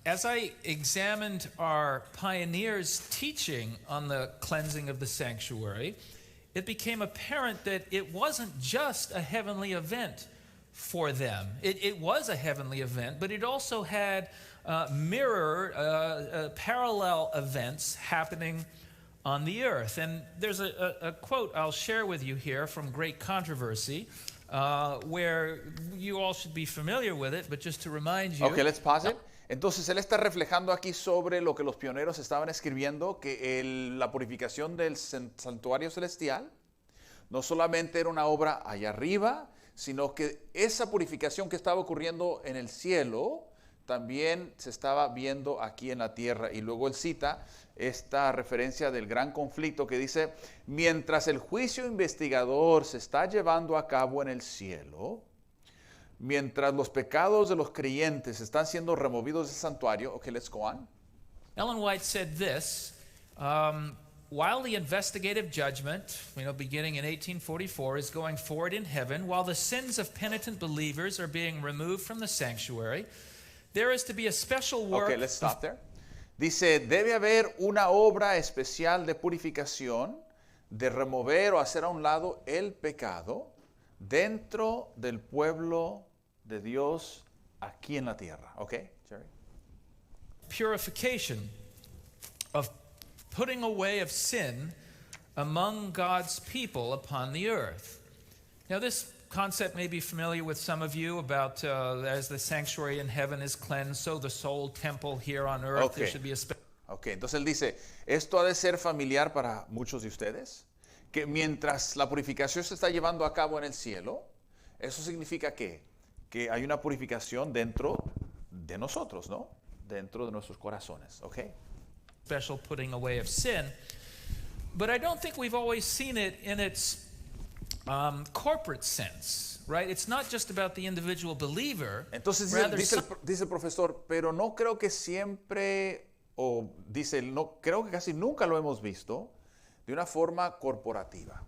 S5: as I examined our pioneers' teaching on the cleansing of the sanctuary, it became apparent that it wasn't just a heavenly event for them. It was a heavenly event, but it also had parallel events happening on the earth. And there's a quote I'll share with you here from Great Controversy, where you all should be familiar with it, but just to remind you.
S4: Okay, let's pause it. Entonces él está reflejando aquí sobre lo que los pioneros estaban escribiendo, que la purificación del santuario celestial no solamente era una obra allá arriba, sino que esa purificación que estaba ocurriendo en el cielo también se estaba viendo aquí en la tierra. Y luego él cita esta referencia del gran conflicto que dice, mientras el juicio investigador se está llevando a cabo en el cielo, mientras los pecados de los creyentes están siendo removidos del santuario. Okay, let's go on.
S5: Ellen White said this, while the investigative judgment, beginning in 1844, is going forward in heaven, while the sins of penitent believers are being removed from the sanctuary, there is to be a special work.
S4: Okay, let's stop there. Dice, debe haber una obra especial de purificación, de remover o hacer a un lado el pecado dentro del pueblo de Dios aquí en la tierra. Okay, Jerry.
S5: Purification of putting away of sin among God's people upon the earth. Now, this concept may be familiar with some of you about as the sanctuary in heaven is cleansed, so the soul temple here on earth, there should be a
S4: Okay, entonces él dice, esto ha de ser familiar para muchos de ustedes, que mientras la purificación se está llevando a cabo en el cielo, eso significa que hay una purificación dentro de nosotros, ¿no? Dentro de nuestros corazones, okay?
S5: Special putting away of sin, but I don't think we've always seen it in its corporate sense, right? It's not just about the individual believer.
S4: Entonces dice el profesor, pero no creo que siempre, o dice, no creo que casi nunca lo hemos visto de una forma corporativa.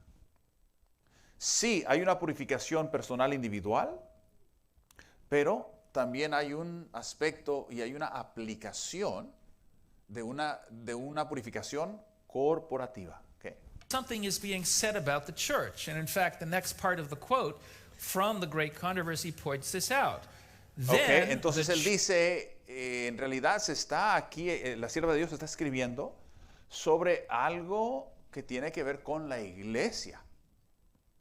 S4: Sí, hay una purificación personal individual, pero también hay un aspecto y hay una aplicación de una purificación corporativa. Okay.
S5: something is being said about the church. And in fact, the next part of the quote from the Great Controversy points this out.
S4: Okay, entonces él dice, en realidad se está aquí, la sierva de Dios está escribiendo sobre algo que tiene que ver con la iglesia,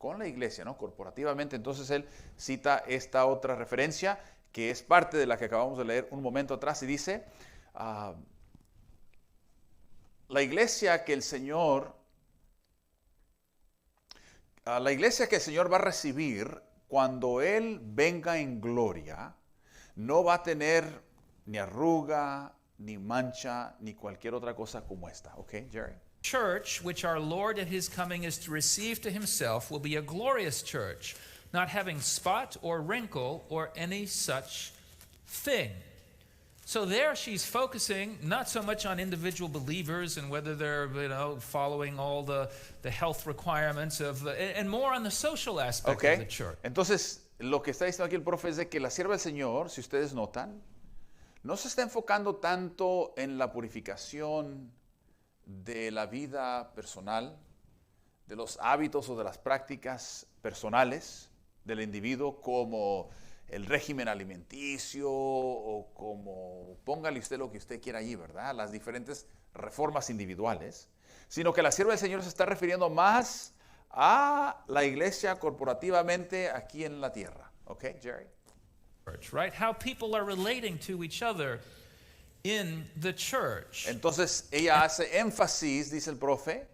S4: ¿no? Corporativamente. Entonces él cita esta otra referencia que es parte de la que acabamos de leer un momento atrás y dice, la iglesia que el Señor va a recibir cuando Él venga en gloria, no va a tener ni arruga, ni mancha, ni cualquier otra cosa como esta. Okay, Jerry?
S5: Church, which our Lord at his coming is to receive to himself, will be a glorious church, not having spot or wrinkle or any such thing. So there she's focusing not so much on individual believers and whether they're, following all the health requirements and more on the social aspect of the church.
S4: Entonces, lo que está diciendo aquí el profe es de que la sierva del Señor, si ustedes notan, no se está enfocando tanto en la purificación de la vida personal, de los hábitos o de las prácticas personales del individuo, como el régimen alimenticio o como, póngale usted lo que usted quiera allí, ¿verdad? Las diferentes reformas individuales, sino que la sierva del Señor se está refiriendo más a la iglesia corporativamente aquí en la tierra. Okay, Jerry?
S5: Right? How people are relating to each other in the church.
S4: Entonces ella hace énfasis, dice el profe,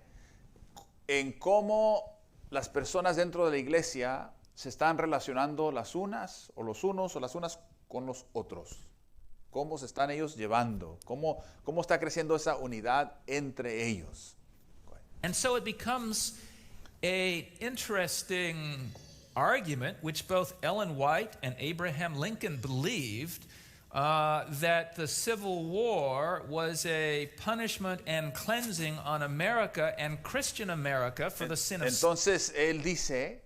S4: en cómo las personas dentro de la iglesia se están relacionando las unas o los unos o las unas con los otros. Cómo se están ellos llevando, cómo está creciendo esa unidad entre ellos.
S5: And so it becomes an interesting argument, which both Ellen White and Abraham Lincoln believed, that the Civil War was a punishment and cleansing on America and Christian America for the sin of sin.
S4: Entonces él dice,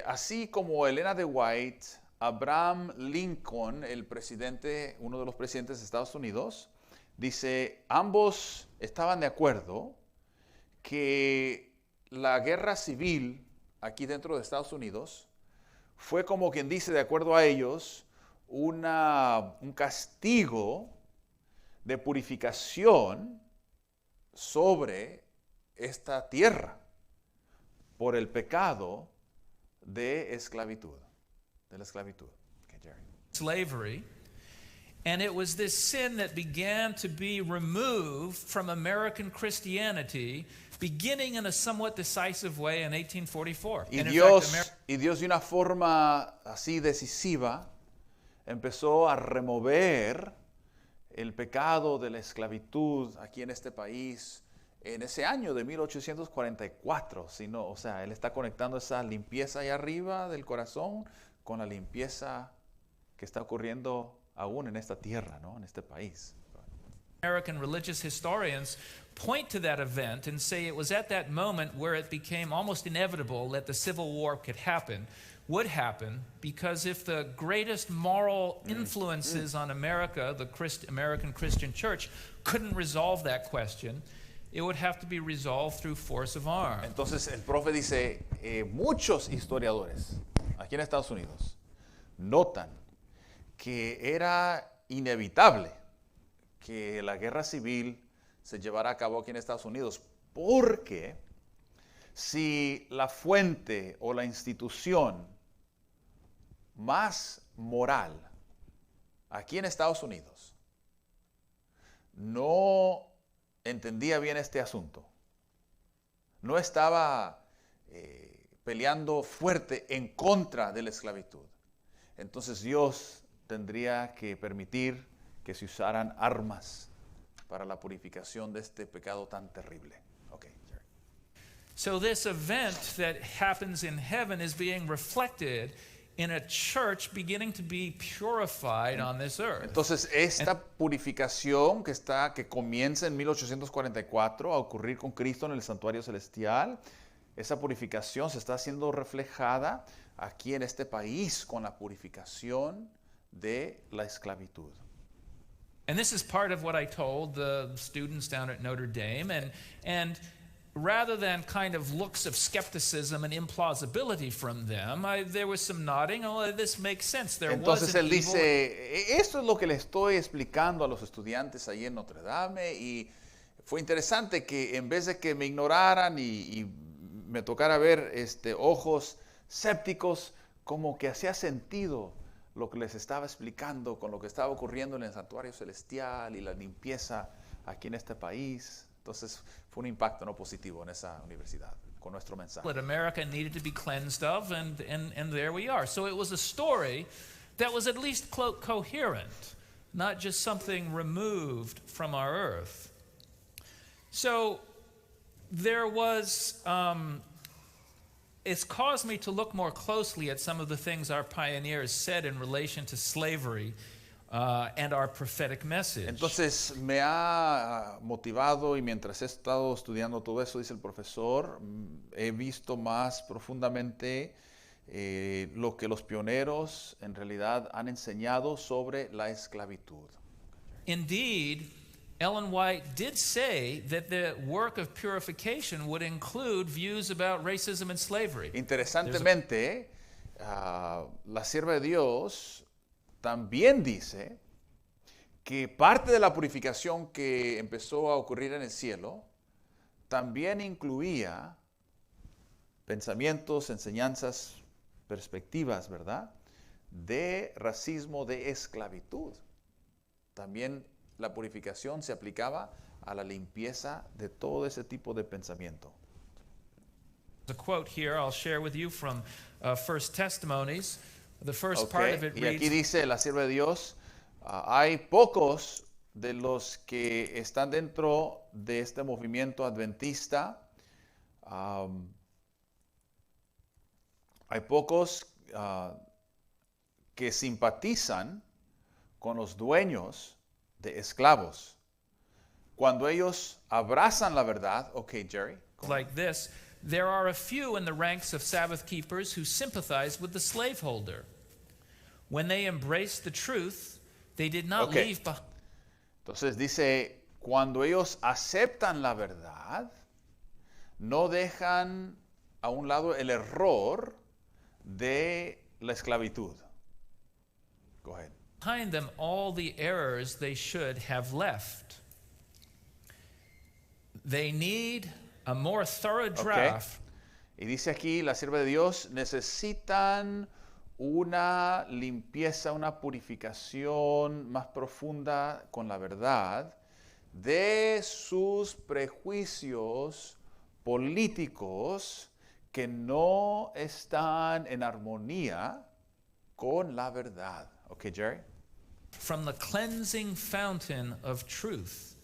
S4: así como Elena de White, Abraham Lincoln, el presidente, uno de los presidentes de Estados Unidos, dice, ambos estaban de acuerdo que la guerra civil aquí dentro de Estados Unidos fue, como quien dice, de acuerdo a ellos, un castigo de purificación sobre esta tierra por el pecado de esclavitud, de la esclavitud. Okay, Jerry.
S5: Slavery. And it was this sin that began to be removed from American Christianity, beginning in a somewhat decisive way in 1844.
S4: Y Dios de una forma así decisiva empezó a remover el pecado de la esclavitud aquí en este país en ese año de 1844. O sea, Él está conectando esa limpieza ahí arriba del corazón con la limpieza que está ocurriendo aún en esta tierra, ¿no? En este país.
S5: American religious historians point to that event and say it was at that moment where it became almost inevitable that the Civil War would happen, because if the greatest moral influences on America, the American Christian church, couldn't resolve that question, it would have to be resolved through force of arms.
S4: Entonces el profe dice, muchos historiadores aquí en Estados Unidos notan que era inevitable que la guerra civil se llevara a cabo aquí en Estados Unidos, porque si la fuente o la institución más moral aquí en Estados Unidos no entendía bien este asunto, no estaba peleando fuerte en contra de la esclavitud, entonces Dios tendría que permitir que se usaran armas para la purificación de este pecado tan terrible. Okay, Jerry.
S5: So this event that happens in heaven is being reflected in a church beginning to be purified on this earth.
S4: Entonces, esta purificación que comienza en 1844 a ocurrir con Cristo en el santuario celestial, esa purificación se está siendo reflejada aquí en este país con la purificación de la esclavitud.
S5: And this is part of what I told the students down at Notre Dame, and rather than kind of looks of skepticism and implausibility from them, there was some nodding. Oh, this makes sense. There was
S4: Entonces
S5: an
S4: él
S5: evil.
S4: dice, esto es lo que le estoy explicando a los estudiantes ahí en Notre Dame, y fue interesante que en vez de que me ignoraran y me tocara ver ojos sépticos, como que hacía sentido lo que les estaba explicando con lo que estaba ocurriendo en el santuario celestial y la limpieza aquí en este país. Entonces fue un impacto no positivo en esa universidad con nuestro mensaje.
S5: That America needed to be cleansed of, and there we are. So it was a story that was at least coherent, not just something removed from our earth. So there was, it's caused me to look more closely at some of the things our pioneers said in relation to slavery and our prophetic message.
S4: Entonces me ha motivado, y mientras he estado estudiando todo eso, dice el profesor, he visto más profundamente lo que los pioneros en realidad han enseñado sobre la esclavitud.
S5: Indeed, Ellen White did say that the work of purification would include views about racism and slavery.
S4: Interesantemente, la sierva de Dios también dice que parte de la purificación que empezó a ocurrir en el cielo también incluía pensamientos, enseñanzas, perspectivas, ¿verdad?, de racismo, de esclavitud. También la purificación se aplicaba a la limpieza de todo ese tipo de pensamiento.
S5: A quote here I'll share with you from First Testimonies. The first part of it
S4: Y
S5: reads,
S4: aquí dice la sierva de Dios, hay pocos de los que están dentro de este movimiento adventista, hay pocos que simpatizan con los dueños de esclavos. Cuando ellos abrazan la verdad, okay, Jerry.
S5: like this, there are a few in the ranks of Sabbath keepers who sympathize with the slaveholder. When they embraced the truth, they did not
S4: Okay.
S5: leave behind.
S4: Entonces dice, cuando ellos aceptan la verdad, no dejan a un lado el error de la esclavitud. Go ahead.
S5: Behind them all the errors they should have left. They need a more thorough draft.
S4: Y dice aquí la sierva de Dios, necesitan una limpieza, una purificación más profunda con la verdad de sus prejuicios políticos que no están en armonía con la verdad. Okay, Jerry?
S5: From the cleansing fountain of truth.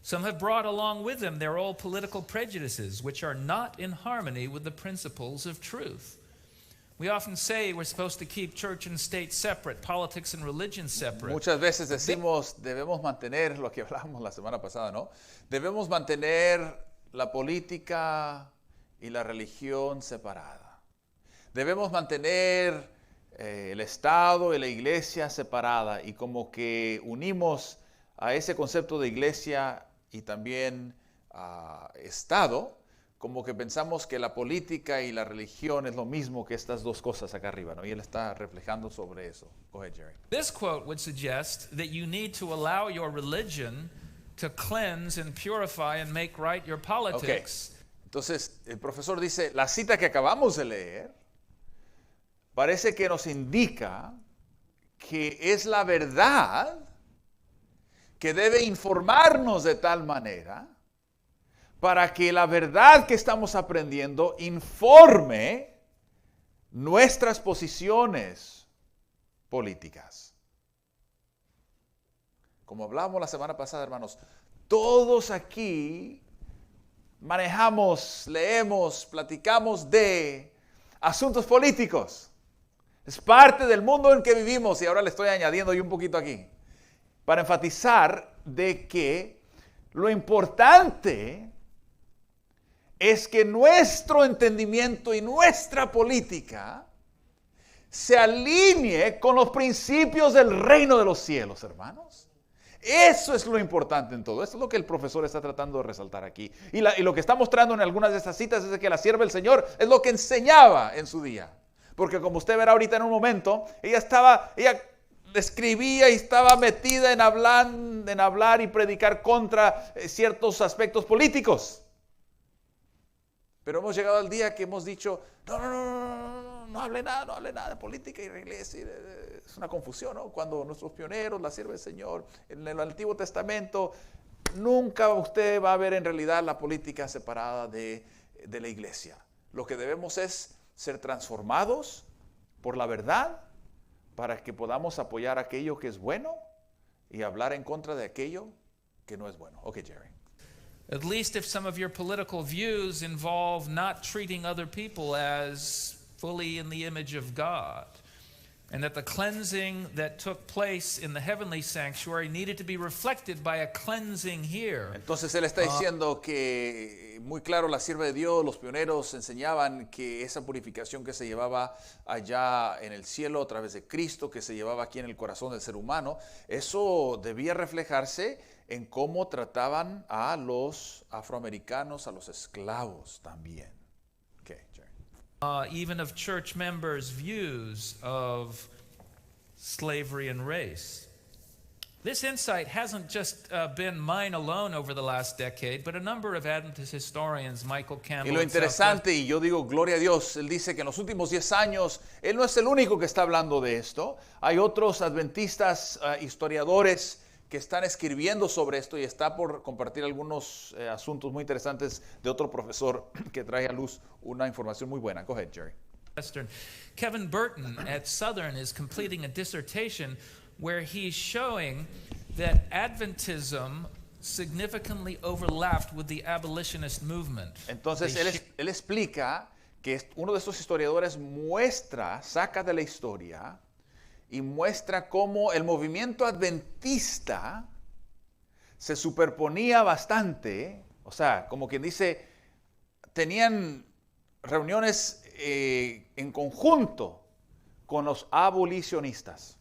S5: Some have brought along with them their old political prejudices, which are not in harmony with the principles of truth. We often say we're supposed to keep church and state separate, politics and religion separate.
S4: Muchas veces decimos, debemos mantener lo que hablamos la semana pasada, ¿no? Debemos mantener la política y la religión separada. Debemos mantener el Estado y la iglesia separada, y como que unimos a ese concepto de iglesia y también Estado, como que pensamos que la política y la religión es lo mismo que estas dos cosas acá arriba, ¿no? Y él está reflejando sobre eso. Go ahead, Jerry.
S5: This quote would suggest that you need to allow your religion to cleanse and purify and make right your politics.
S4: Okay. Entonces, el profesor dice, la cita que acabamos de leer parece que nos indica que es la verdad que debe informarnos de tal manera para que la verdad que estamos aprendiendo informe nuestras posiciones políticas. Como hablamos la semana pasada, hermanos, todos aquí manejamos, leemos, platicamos de asuntos políticos. Es parte del mundo en que vivimos, y ahora le estoy añadiendo yo un poquito aquí, para enfatizar de que lo importante es que nuestro entendimiento y nuestra política se alinee con los principios del reino de los cielos, hermanos. Eso es lo importante en todo. Esto es lo que el profesor está tratando de resaltar aquí. Y lo que está mostrando en algunas de estas citas es de que la sierva del Señor es lo que enseñaba en su día. Porque como usted verá ahorita en un momento, ella escribía y estaba metida en hablar y predicar contra ciertos aspectos políticos. Pero hemos llegado al día que hemos dicho, no hable nada de política y de iglesia. Es una confusión, ¿no? Cuando nuestros pioneros, la sierva del Señor, en el Antiguo Testamento, nunca usted va a ver en realidad la política separada de la iglesia. Lo que debemos es ser transformados por la verdad para que podamos apoyar aquello que es bueno y hablar en contra de aquello que no es bueno. Okay, Jerry.
S5: At least if some of your political views involve not treating other people as fully in the image of God, and that the cleansing that took place in the heavenly sanctuary needed to be reflected by a cleansing here.
S4: Entonces él está diciendo que muy claro la sierva de Dios, los pioneros enseñaban que esa purificación que se llevaba allá en el cielo a través de Cristo, que se llevaba aquí en el corazón del ser humano, eso debía reflejarse en cómo trataban a los afroamericanos, a los esclavos también. Okay, Jerry.
S5: Even of church members' views of slavery and race. This insight hasn't just been mine alone over the last decade, but a number of Adventist historians, Michael Campbell.
S4: Y lo interesante, y yo digo, gloria a Dios, él dice que en los últimos 10 años, él no es el único que está hablando de esto. Hay otros adventistas, historiadores, que están escribiendo sobre esto y está por compartir algunos asuntos muy interesantes de otro profesor que trae a luz una información muy buena. Go ahead, Jerry.
S5: Kevin Burton at Southern is completing a dissertation where he's showing that Adventism significantly overlapped with the abolitionist movement.
S4: Entonces él explica que uno de estos historiadores saca de la historia y muestra cómo el movimiento adventista se superponía bastante, o sea, como quien dice, tenían reuniones en conjunto con los abolicionistas.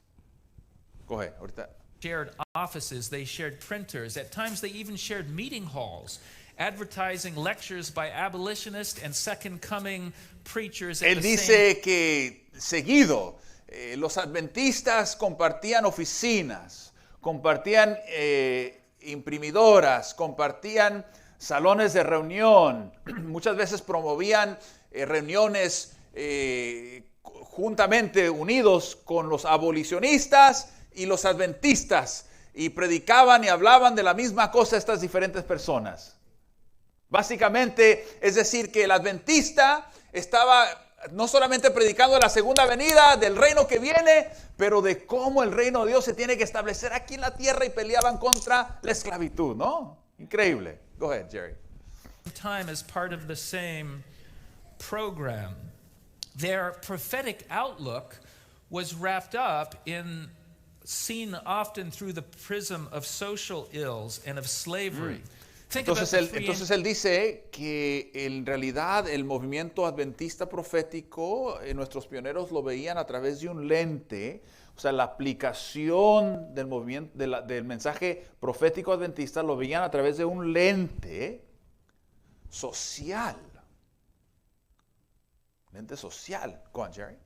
S4: Coge, ahorita.
S5: Shared offices, they shared printers, at times they even shared meeting halls, advertising lectures by abolitionists and second coming preachers.
S4: Él dice que seguido los adventistas compartían oficinas, compartían imprimidoras, compartían salones de reunión, muchas veces promovían reuniones juntamente unidos con los abolicionistas y los adventistas, y predicaban y hablaban de la misma cosa estas diferentes personas. Básicamente, es decir, que el adventista estaba no solamente predicando la segunda venida del reino que viene, pero de cómo el reino de Dios se tiene que establecer aquí en la tierra, y peleaban contra la esclavitud, ¿no? Increíble. Go ahead, Jerry.
S5: Time as part of the same program. Their prophetic outlook was wrapped up in seen often through the prism of social ills and of slavery.
S4: Entonces él dice que en realidad el movimiento adventista profético, nuestros pioneros lo veían a través de un lente, o sea, la aplicación del movimiento del mensaje profético adventista lo veían a través de un lente social. Lente social. Go on, Jerry.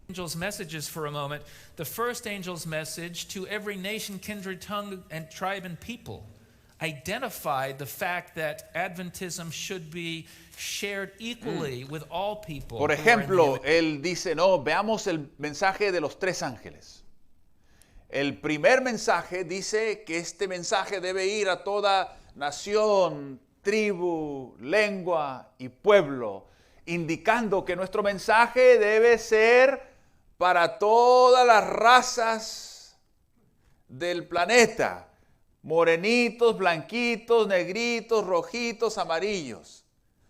S5: Angel's messages for a moment. The first angel's message to every nation, kindred, tongue, and tribe and people identified the fact that Adventism should be shared equally with all people.
S4: Por ejemplo, él dice, no, veamos el mensaje de los 3 ángeles. El primer mensaje dice que este mensaje debe ir a toda nación, tribu, lengua y pueblo, indicando que nuestro mensaje debe ser para todas las razas del planeta, morenitos, blanquitos, negritos, rojitos, amarillos.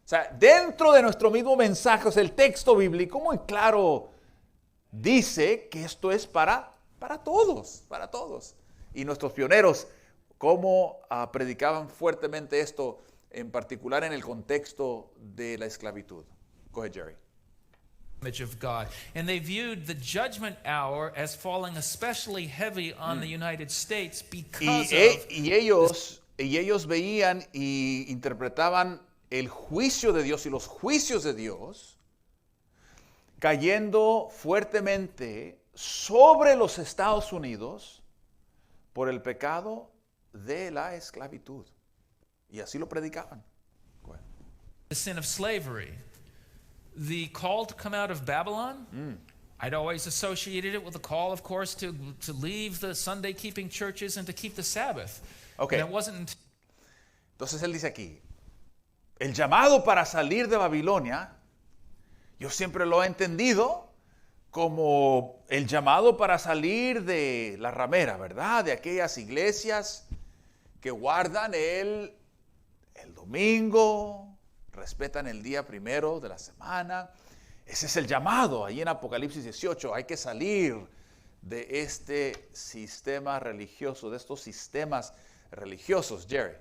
S4: O sea, dentro de nuestro mismo mensaje, o sea, el texto bíblico muy claro dice que esto es para todos, para todos. Y nuestros pioneros, cómo predicaban fuertemente esto, en particular en el contexto de la esclavitud. Go ahead, Jerry.
S5: image of God. And they viewed the judgment hour as falling especially heavy on the United States because
S4: Y ellos veían y interpretaban el juicio de Dios y los juicios de Dios cayendo fuertemente sobre los Estados Unidos por el pecado de la esclavitud. Y así lo predicaban.
S5: the sin of slavery. The call to come out of Babylon, I'd always associated it with the call, of course, to leave the Sunday-keeping churches and to keep the Sabbath.
S4: Okay.
S5: And it wasn't
S4: Entonces él dice aquí, el llamado para salir de Babilonia, yo siempre lo he entendido como el llamado para salir de la ramera, ¿verdad? De aquellas iglesias que guardan el domingo, respetan el día primero de la semana. Ese es el llamado. Ahí en Apocalipsis 18 hay que salir de este sistema religioso, de estos sistemas religiosos, Jerry.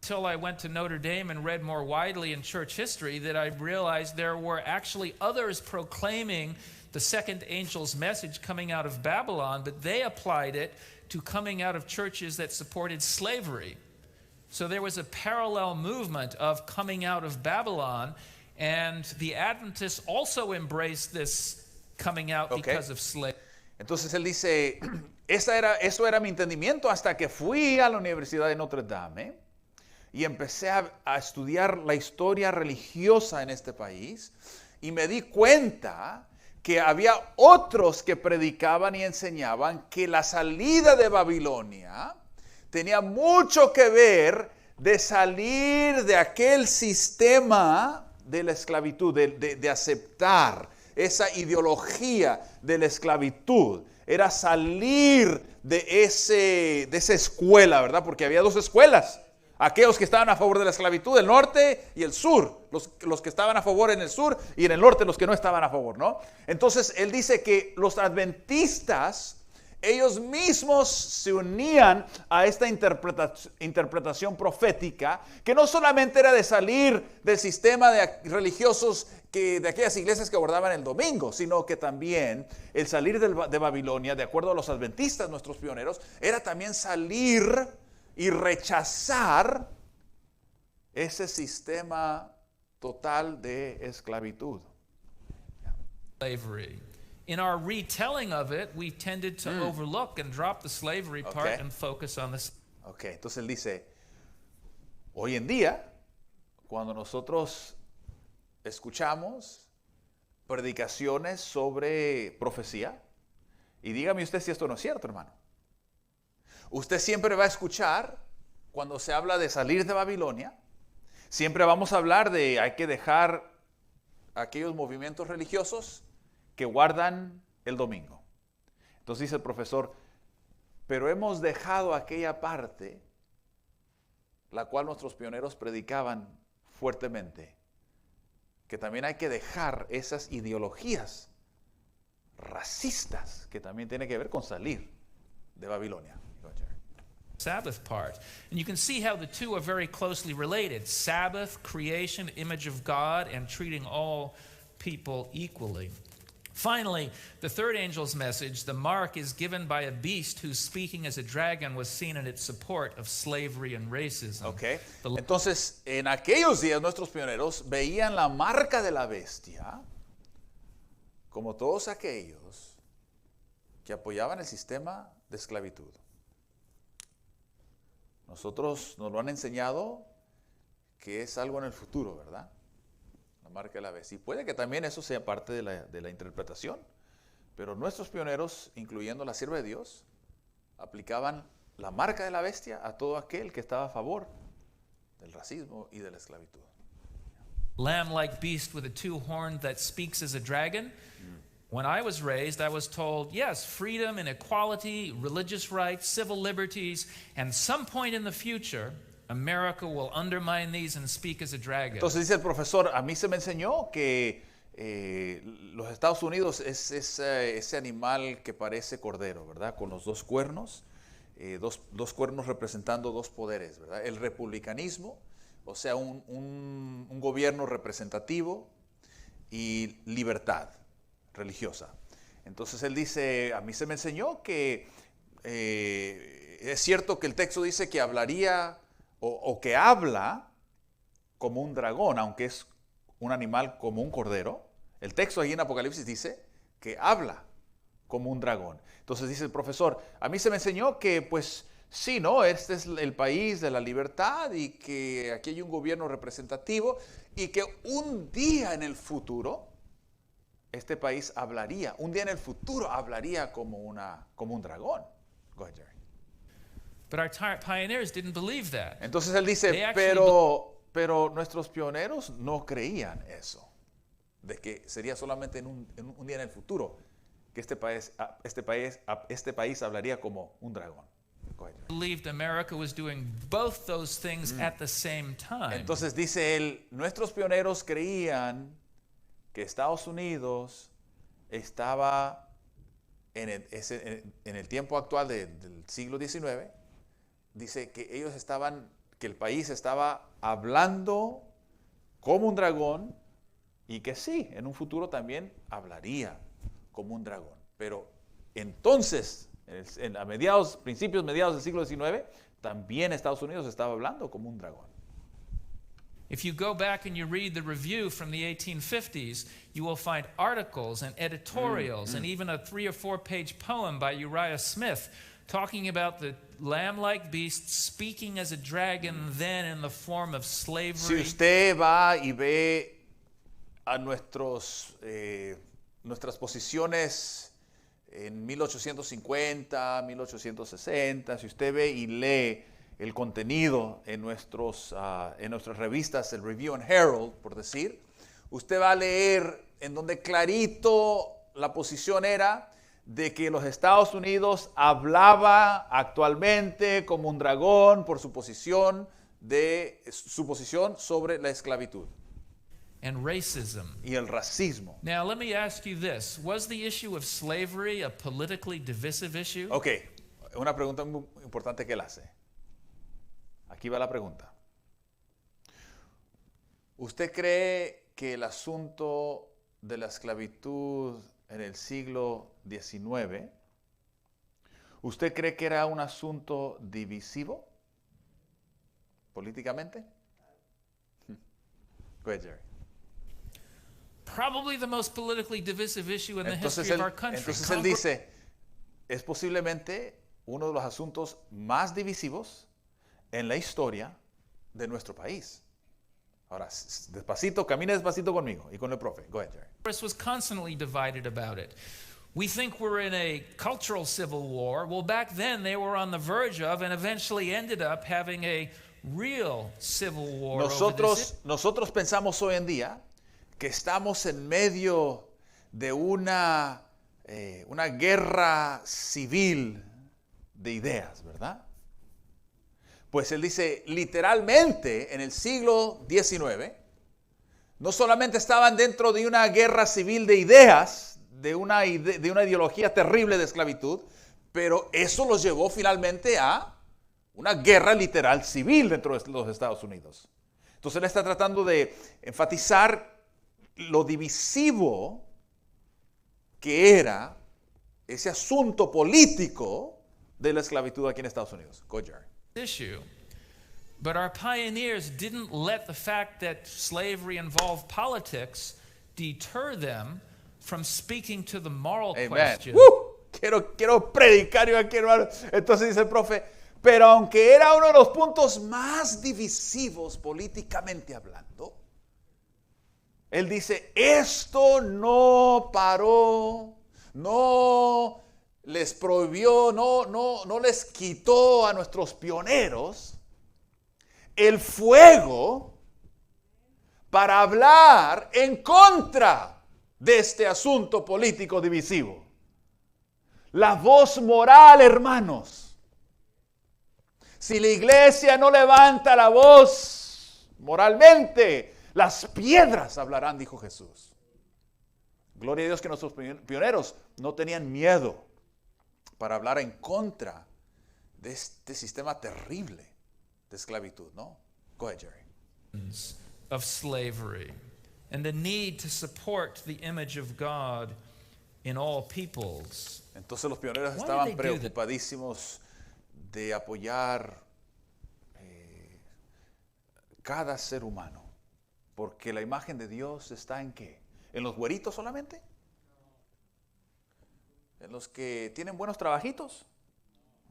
S5: until I went to Notre Dame and read more widely in church history that I realized there were actually others proclaiming the second angel's message coming out of Babylon, but they applied it to coming out of churches that supported slavery. So there was a parallel movement of coming out of Babylon, and the Adventists also embraced this coming out because of slavery.
S4: Entonces él dice, eso era mi entendimiento hasta que fui a la Universidad de Notre Dame y empecé a estudiar la historia religiosa en este país y me di cuenta que había otros que predicaban y enseñaban que la salida de Babilonia tenía mucho que ver de salir de aquel sistema de la esclavitud, de aceptar esa ideología de la esclavitud. Era salir de esa escuela, ¿verdad? Porque había dos escuelas. Aquellos que estaban a favor de la esclavitud, el norte y el sur. Los que estaban a favor en el sur y en el norte los que no estaban a favor, ¿no? Entonces, él dice que los adventistas, ellos mismos se unían a esta interpretación profética, que no solamente era de salir del sistema de religiosos de aquellas iglesias que guardaban el domingo, sino que también el salir de Babilonia, de acuerdo a los adventistas, nuestros pioneros, era también salir y rechazar ese sistema total de esclavitud.
S5: Slavery. In our retelling of it, we tended to overlook and drop the slavery part and focus on the...
S4: Ok, entonces él dice, hoy en día, cuando nosotros escuchamos predicaciones sobre profecía, y dígame usted si esto no es cierto, hermano. Usted siempre va a escuchar, cuando se habla de salir de Babilonia, siempre vamos a hablar de hay que dejar aquellos movimientos religiosos que guardan el domingo. Entonces dice el profesor, pero hemos dejado aquella parte, la cual nuestros pioneros predicaban fuertemente, que también hay que dejar esas ideologías racistas que también tiene que ver con salir de Babilonia.
S5: Sabbath part. And you can see how the two are very closely related. Sabbath, creation, image of God, and treating all people equally. Finally, the third angel's message, the mark is given by a beast whose speaking as a dragon was seen in its support of slavery and racism.
S4: Okay. Entonces, en aquellos días nuestros pioneros veían la marca de la bestia como todos aquellos que apoyaban el sistema de esclavitud. Nosotros nos lo han enseñado que es algo en el futuro, ¿verdad? La marca de la bestia. Y puede que también eso sea parte de la interpretación, pero nuestros pioneros, incluyendo la sierva de Dios, aplicaban la marca de la bestia a todo aquel que estaba a favor del racismo y de la esclavitud.
S5: Lamb-like beast with a two horn that speaks as a dragon. When I was raised, I was told, yes, freedom and equality, religious rights, civil liberties, and some point in the future, America will undermine these and speak as a dragon.
S4: Entonces dice el profesor, a mí se me enseñó que los Estados Unidos es ese animal que parece cordero, ¿verdad? Con los dos cuernos, dos cuernos representando dos poderes, ¿verdad? El republicanismo, o sea, un gobierno representativo y libertad. religiosa. Entonces él dice, a mí se me enseñó que es cierto que el texto dice que hablaría o que habla como un dragón, aunque es un animal como un cordero. El texto ahí en Apocalipsis dice que habla como un dragón. Entonces dice el profesor, a mí se me enseñó que pues sí, ¿no? Este es el país de la libertad y que aquí hay un gobierno representativo y que un día en el futuro este país hablaría, un día en el futuro hablaría como un dragón. Go ahead, Jerry.
S5: But our pioneers didn't believe that.
S4: Entonces él dice,
S5: They actually
S4: pero nuestros pioneros no creían eso, de que sería solamente en un día en el futuro que este país hablaría como un dragón. Go ahead, Jerry.
S5: believed America was doing both those things at the same time.
S4: Entonces dice él, nuestros pioneros creían que Estados Unidos estaba en el tiempo actual del siglo XIX, dice que que el país estaba hablando como un dragón y que sí, en un futuro también hablaría como un dragón. Pero entonces, principios, mediados del siglo XIX, también Estados Unidos estaba hablando como un dragón.
S5: If you go back and you read the review from the 1850s, you will find articles and editorials and even a 3 or 4 page poem by Uriah Smith talking about the lamb-like beast speaking as a dragon then in the form of slavery.
S4: Si usted va y ve a nuestras posiciones en 1850, 1860, si usted ve y lee el contenido en nuestras revistas, el Review and Herald, por decir, usted va a leer en donde clarito la posición era de que los Estados Unidos hablaba actualmente como un dragón por su posición sobre la esclavitud
S5: and racism.
S4: y el racismo.
S5: Now, let me ask you this. Was the issue of slavery a politically divisive issue?
S4: Ok, una pregunta muy importante que él hace. Aquí va la pregunta. ¿Usted cree que el asunto de la esclavitud en el siglo XIX, usted cree que era un asunto divisivo políticamente? Go ahead, Jerry.
S5: Probably the most politically divisive issue in the history of our country.
S4: Entonces él dice, es posiblemente uno de los asuntos más divisivos en la historia de nuestro país. Ahora, despacito, camina despacito conmigo y con el profe. Go ahead, Jerry.
S5: Congress was constantly divided about it. We think we're in a cultural civil war. Well, back then they were on the verge of and eventually ended up having a real civil war.
S4: Nosotros pensamos hoy en día que estamos en medio de una guerra civil de ideas, ¿verdad? Pues él dice, literalmente, en el siglo XIX, no solamente estaban dentro de una guerra civil de ideas, de una ideología terrible de esclavitud, pero eso los llevó finalmente a una guerra literal civil dentro de los Estados Unidos. Entonces él está tratando de enfatizar lo divisivo que era ese asunto político de la esclavitud aquí en Estados Unidos. Go, Jerry.
S5: Issue. But our pioneers didn't let the fact that slavery involved politics deter them from speaking to the moral question.
S4: Quiero predicar yo aquí, hermano. Entonces dice el profe, pero aunque era uno de los puntos más divisivos políticamente hablando, él dice, esto no paró, no les prohibió, no les quitó a nuestros pioneros el fuego para hablar en contra de este asunto político divisivo. La voz moral, hermanos. Si la iglesia no levanta la voz moralmente, las piedras hablarán, dijo Jesús. Gloria a Dios que nuestros pioneros no tenían miedo para hablar en contra de este sistema terrible de esclavitud, ¿no? Go ahead, Jerry.
S5: Of slavery and the need to support the image of God in all peoples.
S4: Entonces los pioneros
S5: Why did
S4: estaban
S5: they do that?
S4: preocupadísimos de apoyar cada ser humano. Porque la imagen de Dios está ¿en qué? ¿En los güeritos solamente? ¿En los que tienen buenos trabajitos?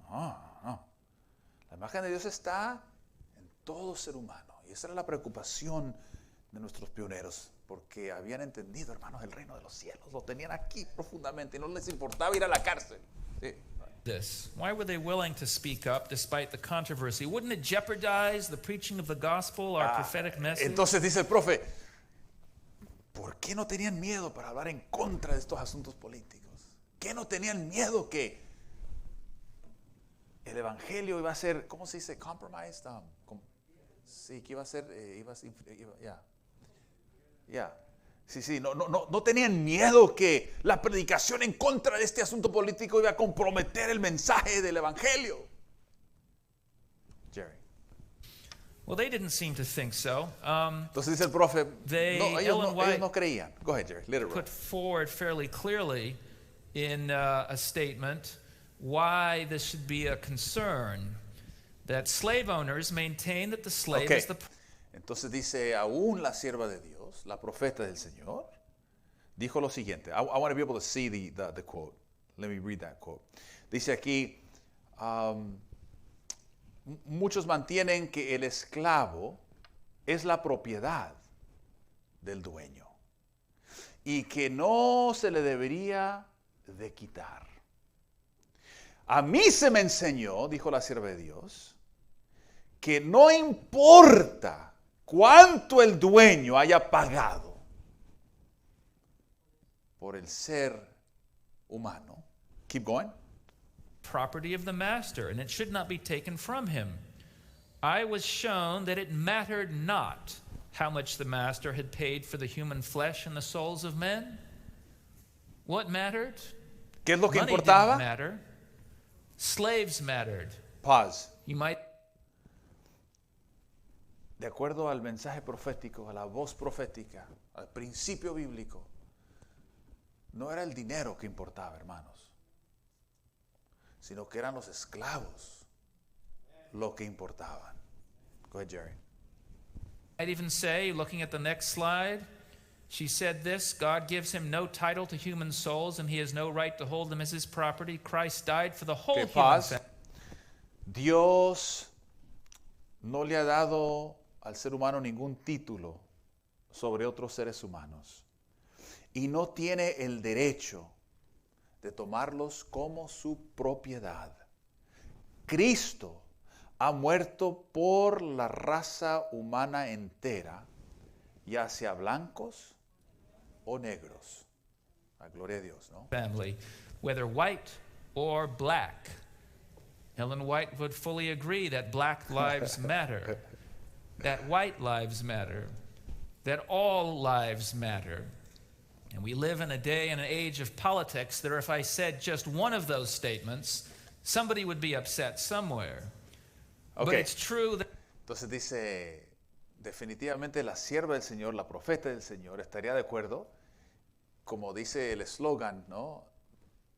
S4: No. La imagen de Dios está en todo ser humano. Y esa era la preocupación de nuestros pioneros. Porque habían entendido, hermanos, el reino de los cielos. Lo tenían aquí profundamente y no les importaba ir a la cárcel. Sí.
S5: This. Why were they willing to speak up despite the controversy? Wouldn't it jeopardize the preaching of the gospel, our prophetic message?
S4: Entonces dice el profe, ¿por qué no tenían miedo para hablar en contra de estos asuntos políticos? ¿Qué no tenían miedo que el evangelio iba a ser, ¿cómo se dice? Compromised. Sí, que iba a ser, Sí, no tenían miedo que la predicación en contra de este asunto político iba a comprometer el mensaje del evangelio. Jerry.
S5: Well, they didn't seem to think so.
S4: Entonces dice el profe, ellos
S5: Ellen White
S4: no creían. Go ahead, Jerry. Literal.
S5: Put forward fairly clearly in a statement why this should be a concern, that slave owners maintain that the slave
S4: Okay.
S5: is the
S4: Entonces dice, aún la sierva de Dios, la profeta del Señor, dijo lo siguiente. I want to be able to see the quote. Let me read that quote. Dice aquí, muchos mantienen que el esclavo es la propiedad del dueño y que no se le debería de quitar. A mí se me enseñó, dijo la sierva de Dios, que no importa cuánto el dueño haya pagado por el ser humano. Keep going.
S5: property of the master, and it should not be taken from him. I was shown that it mattered not how much the master had paid for the human flesh and the souls of men. What mattered?
S4: ¿Qué es lo que
S5: Money
S4: importaba?
S5: didn't matter. Slaves mattered.
S4: Pause.
S5: You might
S4: De acuerdo al mensaje profético, a la voz profética, al principio bíblico, no era el dinero que importaba, hermanos, sino que eran los esclavos lo que importaban. Go ahead, Jerry.
S5: I'd even say, looking at the next slide, she said this: God gives him no title to human souls, and he has no right to hold them as his property. Christ died for the whole
S4: Okay,
S5: human
S4: pause.
S5: family.
S4: Dios no le ha dado al ser humano ningún título sobre otros seres humanos y no tiene el derecho de tomarlos como su propiedad. Cristo ha muerto por la raza humana entera, ya sea blancos o negros. La gloria a Dios, ¿no?
S5: Family, whether white or black. Ellen White would fully agree that black lives matter, that white lives matter, that all lives matter. And we live in a day and an age of politics that if I said just one of those statements, somebody would be upset somewhere. But
S4: Okay.
S5: it's true that
S4: Entonces dice, definitivamente la sierva del Señor, la profeta del Señor, estaría de acuerdo, como dice el eslogan, ¿no?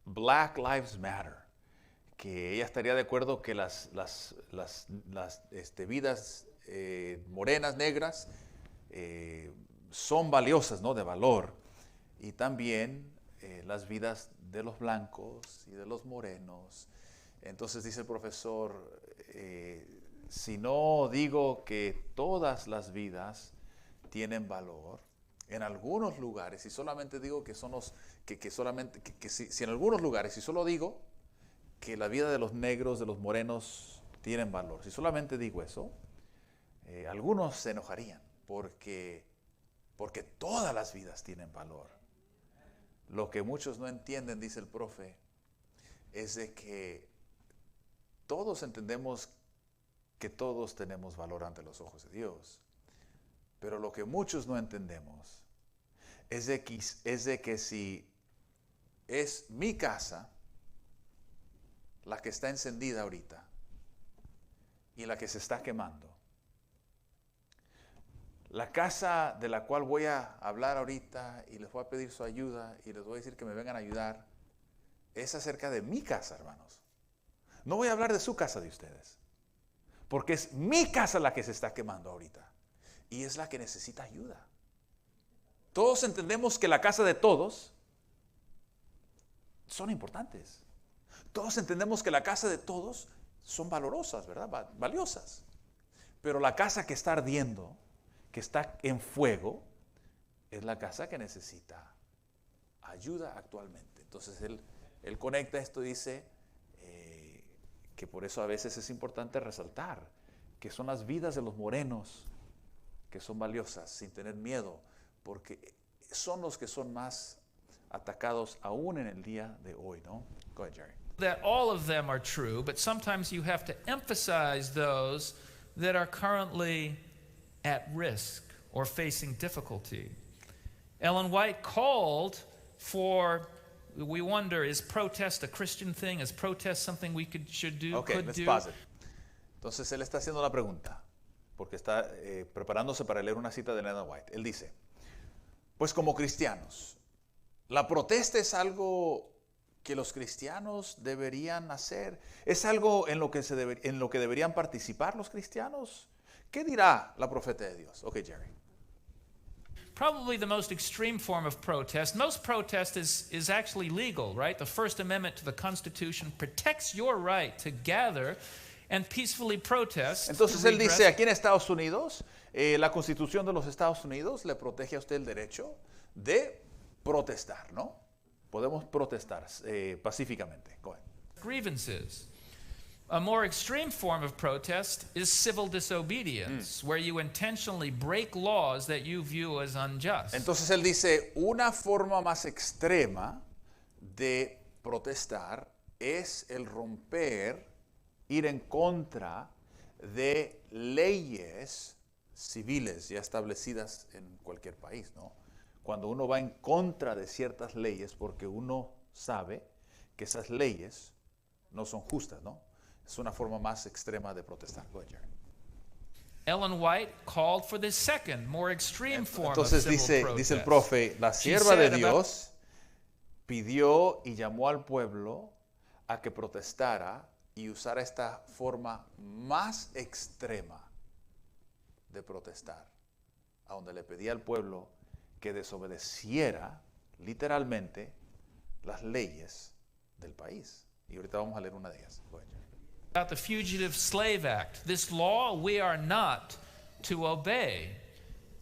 S4: Black Lives Matter. Que ella estaría de acuerdo que las vidas morenas, negras, son valiosas, ¿no? De valor. Y también las vidas de los blancos y de los morenos. Entonces dice el profesor, si no digo que todas las vidas tienen valor, en algunos lugares, y solamente digo que son los, si en algunos lugares, si solo digo que la vida de los negros, de los morenos tienen valor, si solamente digo eso, algunos se enojarían porque todas las vidas tienen valor. Lo que muchos no entienden, dice el profe, es de que todos entendemos que todos tenemos valor ante los ojos de Dios. Pero lo que muchos no entendemos es de que si es mi casa la que está encendida ahorita y la que se está quemando, La casa de la cual voy a hablar ahorita y les voy a pedir su ayuda y les voy a decir que me vengan a ayudar, es acerca de mi casa, hermanos. No voy a hablar de su casa de ustedes, porque es mi casa la que se está quemando ahorita y es la que necesita ayuda. Todos entendemos que la casa de todos son importantes. Todos entendemos que la casa de todos son valorosas, ¿verdad? Valiosas. Pero la casa que está ardiendo, que está en fuego, es la casa que necesita ayuda actualmente. Entonces él conecta esto y dice que por eso a veces es importante resaltar que son las vidas de los morenos que son valiosas, sin tener miedo, porque son los que son más atacados aún en el día de hoy, ¿no? Go ahead, Jerry.
S5: That all of them are true, but sometimes you have to emphasize those that are currently at risk or facing difficulty. Ellen White called for, we wonder, is protest a Christian thing? Is protest something we should do,
S4: Okay,
S5: could
S4: let's
S5: do?
S4: pause it. Entonces él está haciendo la pregunta, porque está preparándose para leer una cita de Ellen White. Él dice, pues como cristianos, ¿la protesta es algo que los cristianos deberían hacer? ¿Es algo en lo que deberían participar los cristianos? ¿Qué dirá la profeta de Dios? Ok, Jerry.
S5: Probably the most extreme form of protest. Most protest is actually legal, right? The First Amendment to the Constitution protects your right to gather and peacefully protest.
S4: Entonces él dice, aquí en Estados Unidos, la Constitución de los Estados Unidos le protege a usted el derecho de protestar, ¿no? Podemos protestar pacíficamente. Go ahead.
S5: Grievances. A more extreme form of protest is civil disobedience, where you intentionally break laws that you view as unjust.
S4: Entonces él dice, una forma más extrema de protestar es el romper, ir en contra de leyes civiles ya establecidas en cualquier país, ¿no? Cuando uno va en contra de ciertas leyes porque uno sabe que esas leyes no son justas, ¿no? Es una forma más extrema de protestar. Go ahead, Jerry.
S5: Ellen White called for the second, more extreme form
S4: Entonces
S5: of civil protest.
S4: dice el profe, la
S5: She
S4: sierva de
S5: said
S4: Dios pidió y llamó al pueblo a que protestara y usara esta forma más extrema de protestar, a donde le pedía al pueblo que desobedeciera literalmente las leyes del país. Y ahorita vamos a leer una de ellas. Go ahead, Jerry.
S5: About the Fugitive Slave Act. This law we are not to obey.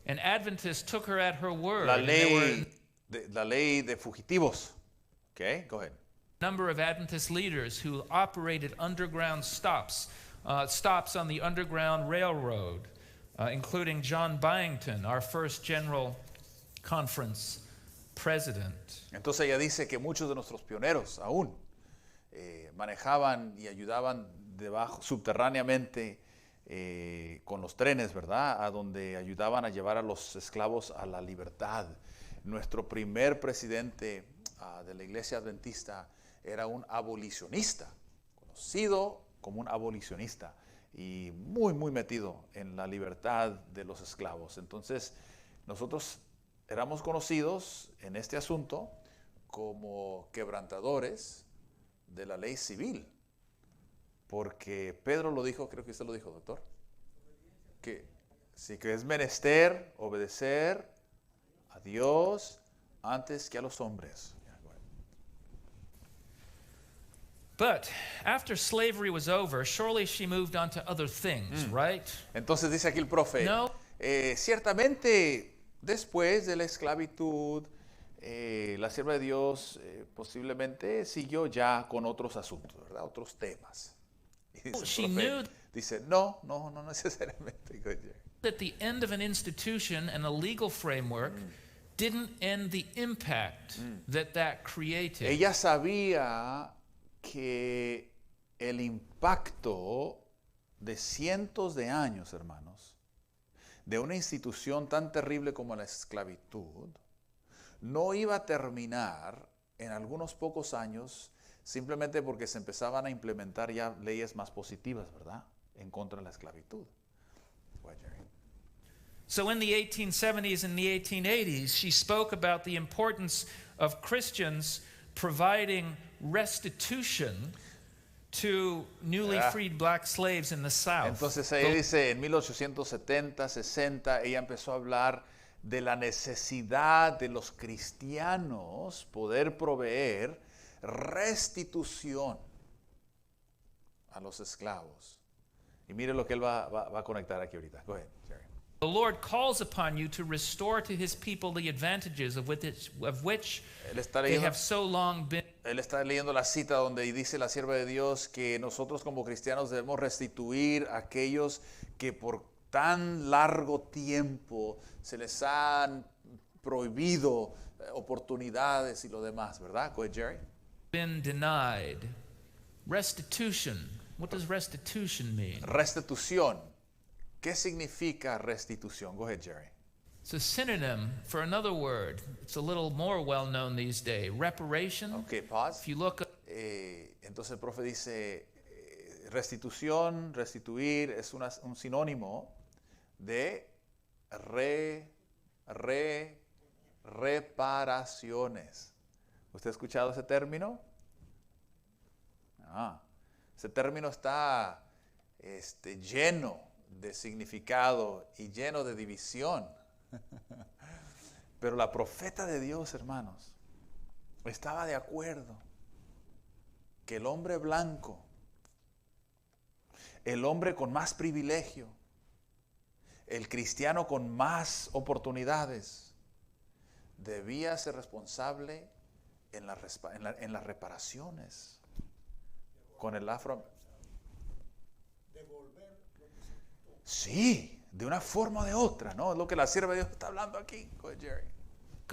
S5: And Adventists took her at her word.
S4: La
S5: and there were
S4: ley de fugitivos. Okay, go ahead.
S5: a number of Adventist leaders who operated underground stops on the Underground Railroad, including John Byington, our first General Conference president.
S4: Entonces ella dice que muchos de nuestros pioneros aún manejaban y ayudaban subterráneamente con los trenes, ¿verdad? A donde ayudaban a llevar a los esclavos a la libertad. Nuestro primer presidente de la iglesia adventista era un abolicionista, conocido como un abolicionista y muy metido en la libertad de los esclavos. Entonces nosotros éramos conocidos en este asunto como quebrantadores de la ley civil, porque Pedro lo dijo, creo que usted lo dijo, doctor, que sí, que es menester obedecer a Dios antes que a los hombres.
S5: But after slavery was over, surely she moved on to other things, right?
S4: Entonces dice aquí el profe,
S5: No.
S4: Ciertamente después de la esclavitud, la sierva de Dios posiblemente siguió ya con otros asuntos, ¿verdad? Otros temas. Y dice,
S5: She
S4: el profe,
S5: knew
S4: dice, no necesariamente.
S5: that the end of an institution and a legal framework didn't end the impact that created.
S4: Ella sabía que el impacto de cientos de años, hermanos, de una institución tan terrible como la esclavitud, no iba a terminar en algunos pocos años simplemente porque se empezaban a implementar ya leyes más positivas, ¿verdad? En contra de la esclavitud.
S5: So in the 1870s and the 1880s, she spoke about the importance of Christians providing restitution to newly freed black slaves in the South.
S4: Entonces ella dice, en 1870, 60, ella empezó a hablar de la necesidad de los cristianos poder proveer restitución a los esclavos. Y mire lo que él va a conectar aquí ahorita. Go ahead, Jerry.
S5: The Lord calls upon you to restore to his people the advantages of which they have so long been.
S4: Él está leyendo la cita donde dice la sierva de Dios que nosotros como cristianos debemos restituir a aquellos que por tan largo tiempo se les han prohibido oportunidades y lo demás, ¿verdad? Go ahead, Jerry.
S5: Been denied. Restitution. What does restitution mean?
S4: Restitución. ¿Qué significa restitución? Go ahead, Jerry.
S5: It's a synonym for another word. It's a little more well known these days. Reparation.
S4: Okay, pause.
S5: If you look up,
S4: Entonces el profe dice, restitución, restituir es un sinónimo de reparaciones. ¿Usted ha escuchado ese término? Ese término está lleno de significado y lleno de división. Pero la profeta de Dios, hermanos, estaba de acuerdo que el hombre blanco, el hombre con más privilegio, el cristiano con más oportunidades, debía ser responsable en las reparaciones con el afro. Sí, de una forma o de otra, ¿no? Es lo que la sierva de Dios está hablando aquí. Go ahead, Jerry.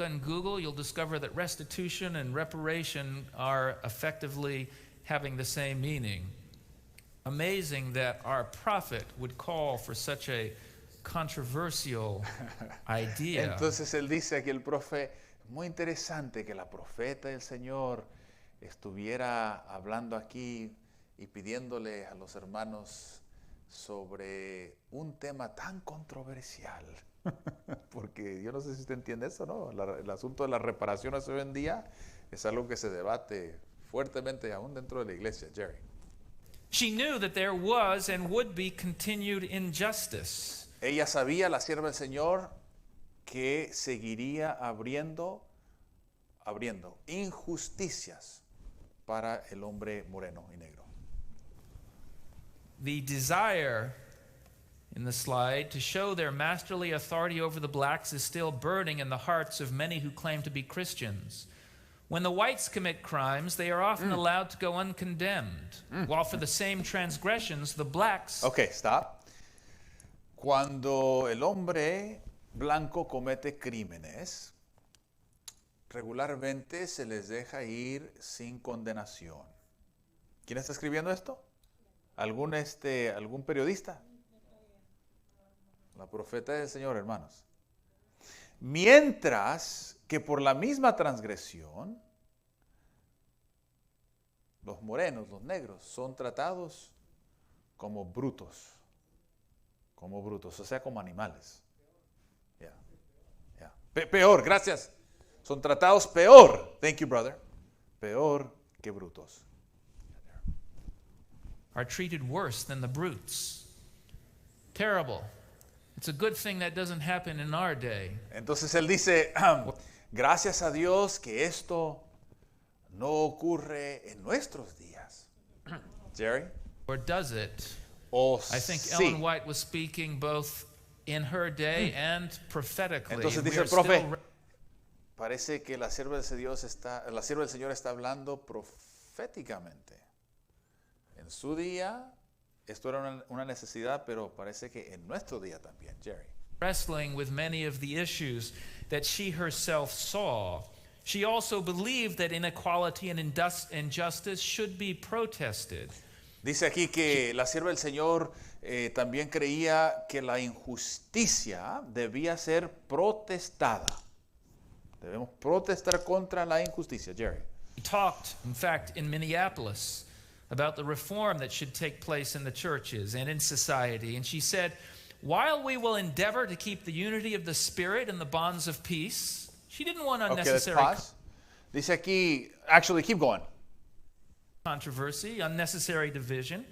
S5: on Google, you'll discover that restitution and reparation are effectively having the same meaning. Amazing that our prophet would call for such a controversial idea.
S4: Entonces él dice aquí el profe, muy interesante que la profeta del Señor estuviera hablando aquí y pidiéndole a los hermanos sobre un tema tan controversial. Porque yo no sé si usted entiende eso, ¿no? El asunto de las reparaciones hoy en día es algo que se debate fuertemente aún dentro de la iglesia, Jerry.
S5: She knew that there was and would be continued injustice.
S4: Ella sabía, la sierva del Señor, que seguiría abriendo injusticias para el hombre moreno y negro.
S5: The desire in the slide to show their masterly authority over the blacks is still burning in the hearts of many who claim to be Christians. When the whites commit crimes, they are often allowed to go uncondemned, while for the same transgressions, the blacks...
S4: Okay, stop. Cuando el hombre blanco comete crímenes, regularmente se les deja ir sin condenación. ¿Quién está escribiendo esto? ¿Algún periodista? La profeta del Señor, hermanos. Mientras que por la misma transgresión, los morenos, los negros, son tratados como brutos, o sea, como animales. Peor, gracias. Son tratados peor, thank you, brother, peor que brutos.
S5: Are treated worse than the brutes. Terrible. It's a good thing that doesn't happen in our day.
S4: Entonces él dice, gracias a Dios que esto no ocurre en nuestros días. Jerry?
S5: Or does it? I think
S4: Sí.
S5: Ellen White was speaking both in her day and prophetically.
S4: Entonces
S5: We
S4: dice
S5: are
S4: el profe,
S5: still
S4: parece que la sierva del Señor está hablando proféticamente. En su día, esto era una necesidad, pero parece que en nuestro día también, Jerry.
S5: wrestling with many of the issues that she herself saw. She also believed that inequality and injustice should be protested.
S4: Dice aquí que la sierva del Señor también creía que la injusticia debía ser protestada. Debemos protestar contra la injusticia, Jerry.
S5: We talked, in fact, in Minneapolis about the reform that should take place in the churches and in society. And she said, while we will endeavor to keep the unity of the Spirit and the bonds of peace, she didn't want
S4: Okay, let's
S5: unnecessary
S4: pause. Dice aquí, actually, keep going.
S5: controversy, unnecessary division,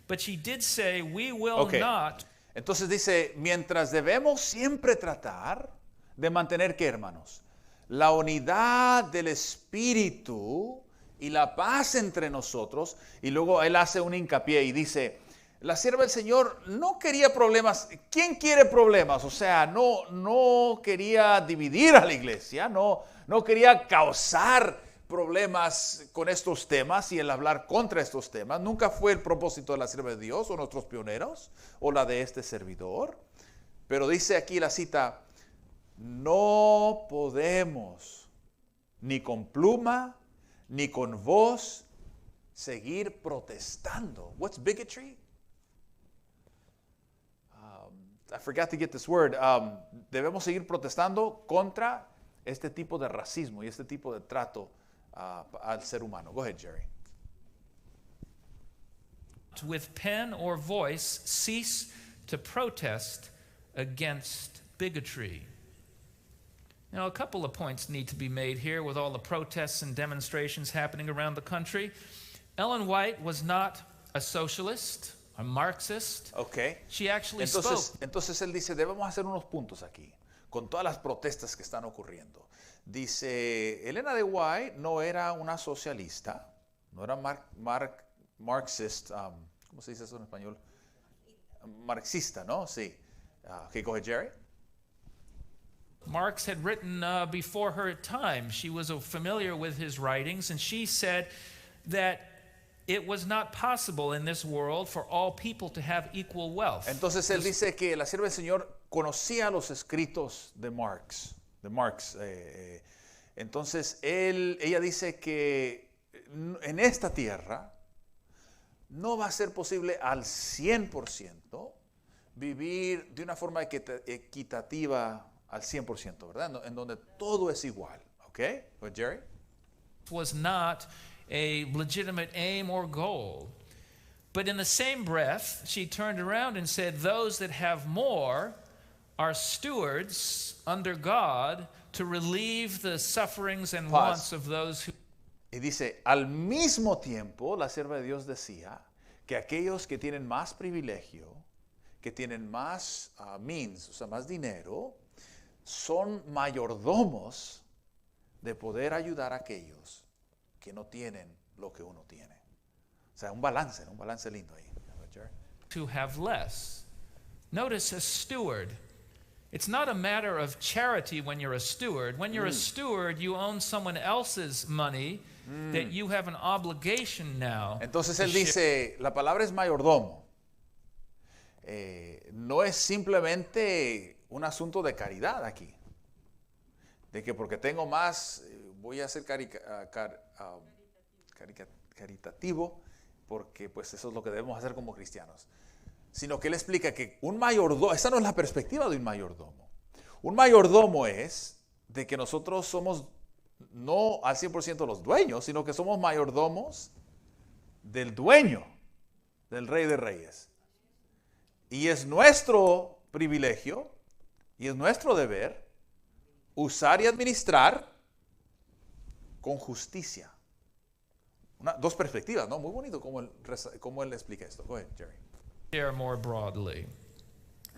S5: but she did say we will
S4: Okay.
S5: not.
S4: Entonces dice, mientras debemos siempre tratar de mantener, ¿qué, hermanos? La unidad del Espíritu y la paz entre nosotros. Y luego él hace un hincapié y dice, la sierva del Señor no quería problemas. ¿Quién quiere problemas? O sea, no quería dividir a la iglesia, no quería causar problemas con estos temas y el hablar contra estos temas. Nunca fue el propósito de la sierva de Dios o nuestros pioneros o la de este servidor. Pero dice aquí la cita, no podemos ni con pluma ni con voz seguir protestando. What's bigotry? I forgot to get this word. Debemos seguir protestando contra este tipo de racismo y este tipo de trato al ser humano. Go ahead, Jerry.
S5: With pen or voice, cease to protest against bigotry. Now, a couple of points need to be made here with all the protests and demonstrations happening around the country. Ellen White was not a socialist, a Marxist.
S4: Okay.
S5: She actually spoke.
S4: Entonces él dice, debemos hacer unos puntos aquí, con todas las protestas que están ocurriendo. Dice, Elena de White no era una socialista, no era marxist, ¿cómo se dice eso en español? Marxista, ¿no? Sí. Okay, go ahead, Jerry.
S5: Marx had written before her time. She was familiar with his writings, and she said that it was not possible in this world for all people to have equal wealth.
S4: Entonces él dice que la sierva del Señor conocía los escritos de Marx. Entonces ella dice que en esta tierra no va a ser posible al 100% vivir de una forma equitativa al 100%, ¿verdad? En donde todo es igual, ¿ok? Pues Jerry?
S5: Was not a legitimate aim or goal. But in the same breath, she turned around and said, those that have more are stewards under God to relieve the sufferings and wants of those who...
S4: Y dice, al mismo tiempo, la sierva de Dios decía que aquellos que tienen más privilegio, que tienen más means, o sea, más dinero, son mayordomos de poder ayudar a aquellos que no tienen lo que uno tiene. O sea, un balance lindo ahí.
S5: To have less. Notice a steward. It's not a matter of charity when you're a steward. When you're a steward, you own someone else's money that you have an obligation now.
S4: Entonces él dice, la palabra es mayordomo. No es simplemente un asunto de caridad aquí. De que porque tengo más, voy a ser caritativo, porque pues eso es lo que debemos hacer como cristianos. Sino que él explica que un mayordomo, esa no es la perspectiva de un mayordomo. Un mayordomo es de que nosotros somos no al 100% los dueños, sino que somos mayordomos del dueño, del Rey de Reyes. Y es nuestro privilegio y es nuestro deber usar y administrar con justicia. Dos perspectivas, ¿no? Muy bonito cómo él explica esto. Go ahead, Jerry.
S5: Share more broadly.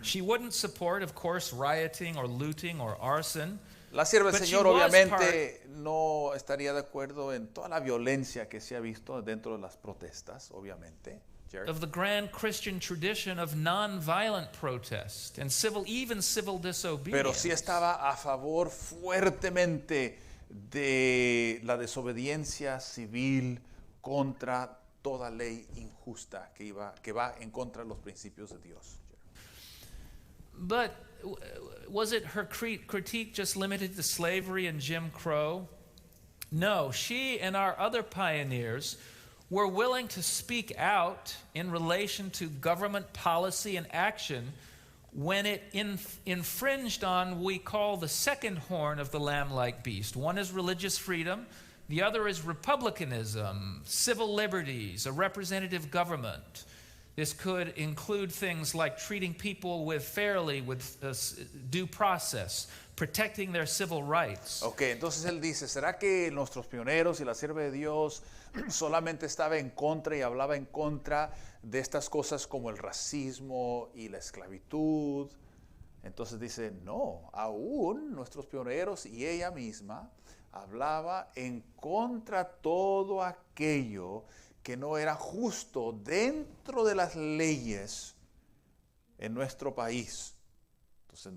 S5: She wouldn't support, of course, rioting or looting or arson.
S4: La sierva del
S5: But
S4: Señor
S5: she was
S4: obviamente no estaría de acuerdo en toda la violencia que se ha visto dentro de las protestas, obviamente. Jerry.
S5: Of the grand Christian tradition of non-violent protest and even civil disobedience.
S4: Pero sí estaba a favor fuertemente de la desobediencia civil contra toda ley injusta que va en contra de los principios de Dios.
S5: But was it her critique just limited to slavery and Jim Crow? No, she and our other pioneers were willing to speak out in relation to government policy and action when it infringed on what we call the second horn of the lamb-like beast. One is religious freedom, the other is republicanism, civil liberties, a representative government. This could include things like treating people fairly, with due process, protecting their civil rights.
S4: Ok, entonces él dice, ¿será que nuestros pioneros y la sierva de Dios solamente estaba en contra y hablaba en contra de estas cosas como el racismo y la esclavitud? Entonces dice, no, aún nuestros pioneros y ella misma hablaba en contra todo aquello que no era justo dentro de las leyes en nuestro país. Entonces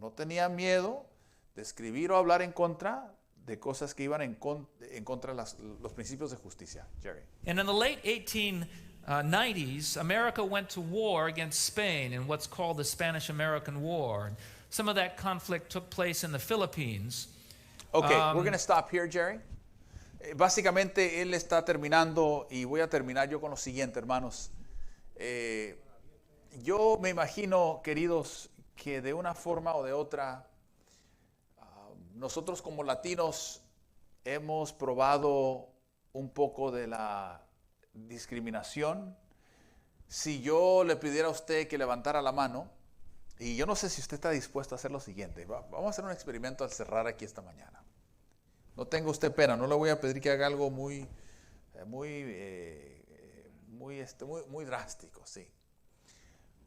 S4: no tenía miedo de escribir o hablar en contra de cosas que iban en contra de los principios de justicia. Jerry.
S5: And in the late 1890s, America went to war against Spain in what's called the Spanish-American War. Some of that conflict took place in the Philippines.
S4: Okay, we're going to stop here, Jerry. Básicamente él está terminando y voy a terminar yo con lo siguiente, hermanos. Yo me imagino, queridos, que de una forma o de otra, nosotros como latinos hemos probado un poco de la discriminación. Si yo le pidiera a usted que levantara la mano, y yo no sé si usted está dispuesto a hacer lo siguiente, vamos a hacer un experimento al cerrar aquí esta mañana. No tenga usted pena, no le voy a pedir que haga algo muy drástico, sí.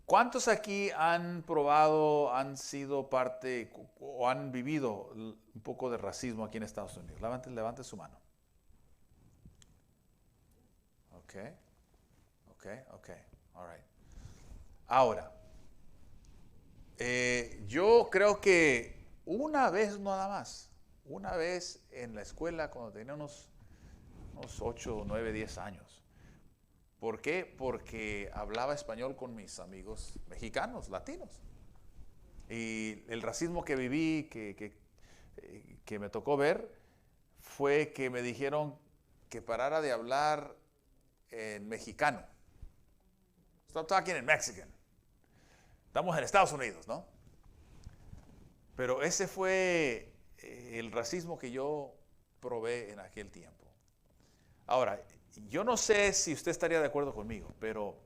S4: ¿Cuántos aquí han probado, han sido parte o han vivido un poco de racismo aquí en Estados Unidos? Levante su mano. Ok, all right. Ahora, yo creo que una vez nada más, una vez en la escuela cuando tenía unos 8, 9, 10 años. ¿Por qué? Porque hablaba español con mis amigos mexicanos, latinos. Y el racismo que viví, que me tocó ver, fue que me dijeron que parara de hablar en mexicano. Stop talking in Mexican. Estamos en Estados Unidos, ¿no? Pero ese fue el racismo que yo probé en aquel tiempo. Ahora, yo no sé si usted estaría de acuerdo conmigo, pero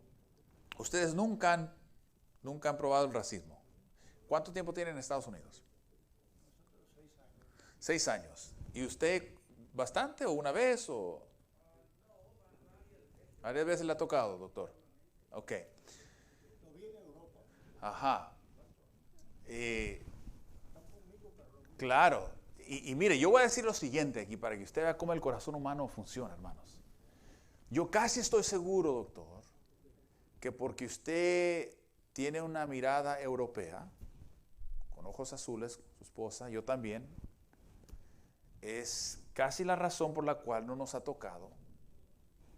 S4: ustedes nunca han probado el racismo. ¿Cuánto tiempo tienen en Estados Unidos? 6 años. ¿Y usted bastante o una vez o...? ¿Varias veces le ha tocado, doctor? Ok. Ajá. Claro. Y mire, yo voy a decir lo siguiente aquí para que usted vea cómo el corazón humano funciona, hermanos. Yo casi estoy seguro, doctor, que porque usted tiene una mirada europea, con ojos azules, su esposa, yo también, es casi la razón por la cual no nos ha tocado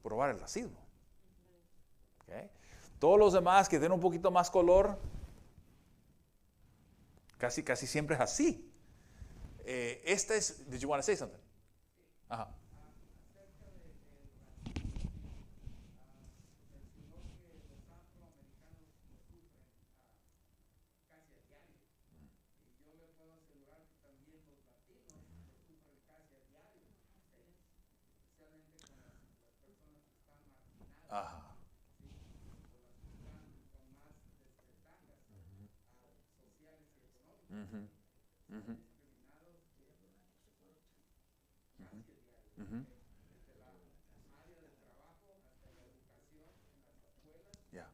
S4: probar el racismo. ¿Okay? Todos los demás que tienen un poquito más color, casi siempre es así. Esta es, did you want to say something? Ajá. Ajá. Uh-huh. Uh-huh. Uh-huh. Yeah.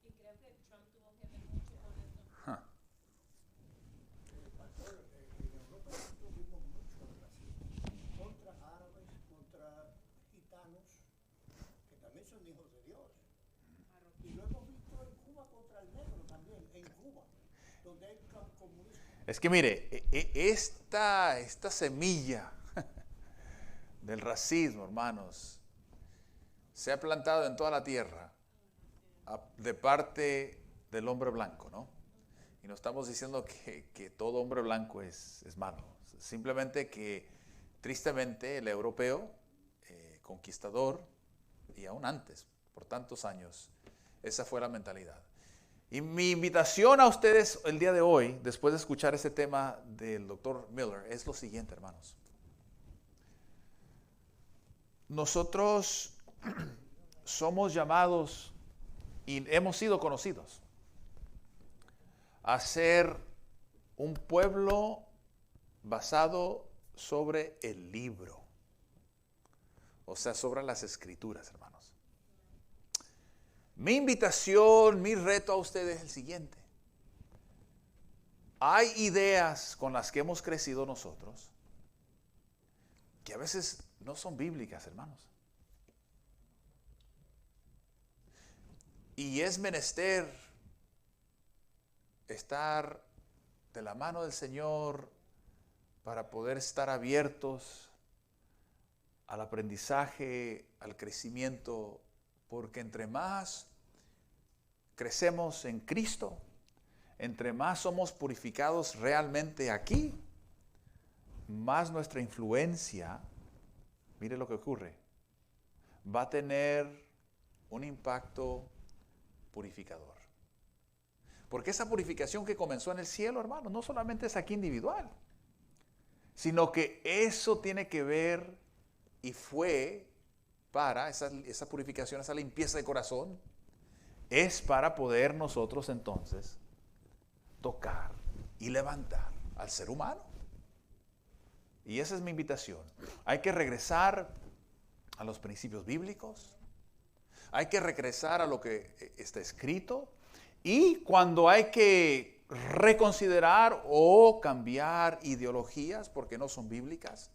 S6: Y creo que Trump tuvo que ver mucho con esto.
S4: Huh.
S7: Pastor, en Europa nosotros vimos mucho racismo contra árabes, contra gitanos, que también son hijos de Dios. Y lo hemos visto en Cuba contra el negro también, en Cuba, donde hay comunismo.
S4: Es que mire, esta semilla del racismo, hermanos, se ha plantado en toda la tierra de parte del hombre blanco, ¿no? Y no estamos diciendo que todo hombre blanco es malo. Simplemente que, tristemente, el europeo, conquistador, y aún antes, por tantos años, esa fue la mentalidad. Y mi invitación a ustedes el día de hoy, después de escuchar ese tema del doctor Miller, es lo siguiente, hermanos. Nosotros somos llamados y hemos sido conocidos a ser un pueblo basado sobre el libro, o sea, sobre las escrituras, hermanos. Mi invitación, mi reto a ustedes es el siguiente. Hay ideas con las que hemos crecido nosotros que a veces no son bíblicas, hermanos. Y es menester estar de la mano del Señor para poder estar abiertos al aprendizaje, al crecimiento, porque entre más crecemos en Cristo, entre más somos purificados realmente aquí, más nuestra influencia, mire lo que ocurre, va a tener un impacto purificador. Porque esa purificación que comenzó en el cielo, hermano, no solamente es aquí individual, sino que eso tiene que ver y fue para esa purificación, esa limpieza de corazón, es para poder nosotros entonces tocar y levantar al ser humano. Y esa es mi invitación. Hay que regresar a los principios bíblicos. Hay que regresar a lo que está escrito. Y cuando hay que reconsiderar o cambiar ideologías porque no son bíblicas,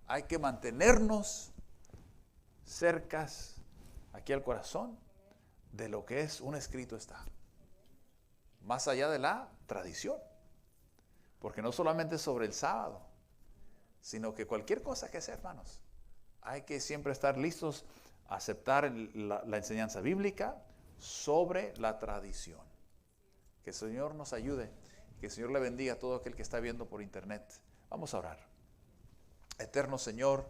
S4: hay que mantenernos cercas aquí al corazón de lo que es un escrito está. Más allá de la tradición. Porque no solamente sobre el sábado, sino que cualquier cosa que sea, hermanos, hay que siempre estar listos a aceptar la enseñanza bíblica sobre la tradición. Que el Señor nos ayude, que el Señor le bendiga a todo aquel que está viendo por internet. Vamos a orar. Eterno Señor,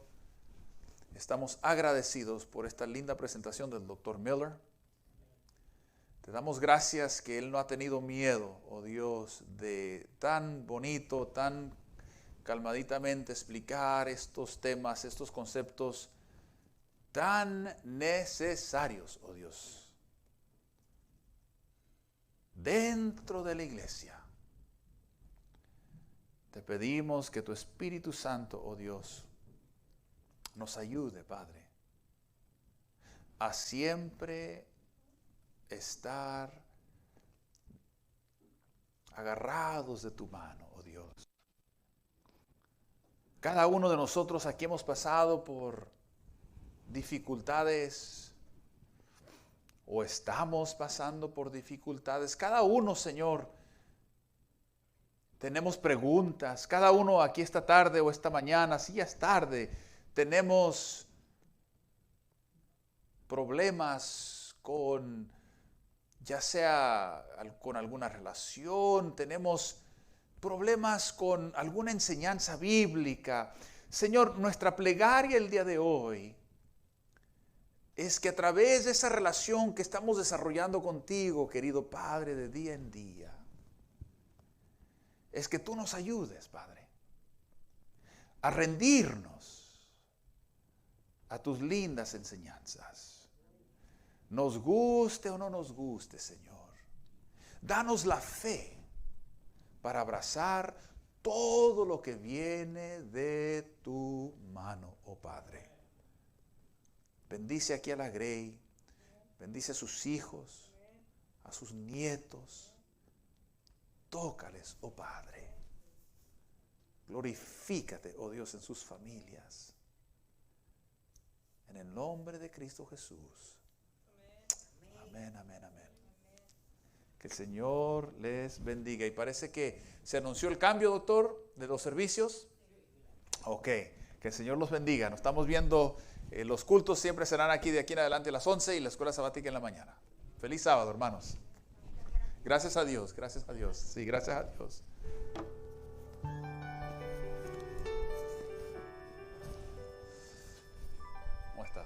S4: estamos agradecidos por esta linda presentación del Dr. Miller. Te damos gracias que Él no ha tenido miedo, oh Dios, de tan bonito, tan calmaditamente explicar estos temas, estos conceptos tan necesarios, oh Dios, dentro de la iglesia. Te pedimos que tu Espíritu Santo, oh Dios, nos ayude, Padre, a siempre estar agarrados de tu mano, oh Dios. Cada uno de nosotros aquí hemos pasado por dificultades o estamos pasando por dificultades. Cada uno, Señor, tenemos preguntas. Cada uno aquí esta tarde o esta mañana, si ya es tarde, tenemos problemas con, ya sea con alguna relación, tenemos problemas con alguna enseñanza bíblica. Señor, nuestra plegaria el día de hoy es que a través de esa relación que estamos desarrollando contigo, querido Padre, de día en día, es que tú nos ayudes, Padre, a rendirnos a tus lindas enseñanzas. Nos guste o no nos guste, Señor. Danos la fe para abrazar todo lo que viene de tu mano, oh Padre. Bendice aquí a la Grey, bendice a sus hijos, a sus nietos. Tócales, oh Padre. Glorifícate, oh Dios, en sus familias. En el nombre de Cristo Jesús. Amén, amén, amén. Que el Señor les bendiga. Y parece que se anunció el cambio, doctor, de los servicios. Ok, que el Señor los bendiga. Nos estamos viendo, los cultos siempre serán aquí de aquí en adelante a las 11 y la escuela sabática en la mañana. Feliz sábado, hermanos. Gracias a Dios, gracias a Dios. Sí, gracias a Dios. ¿Cómo está?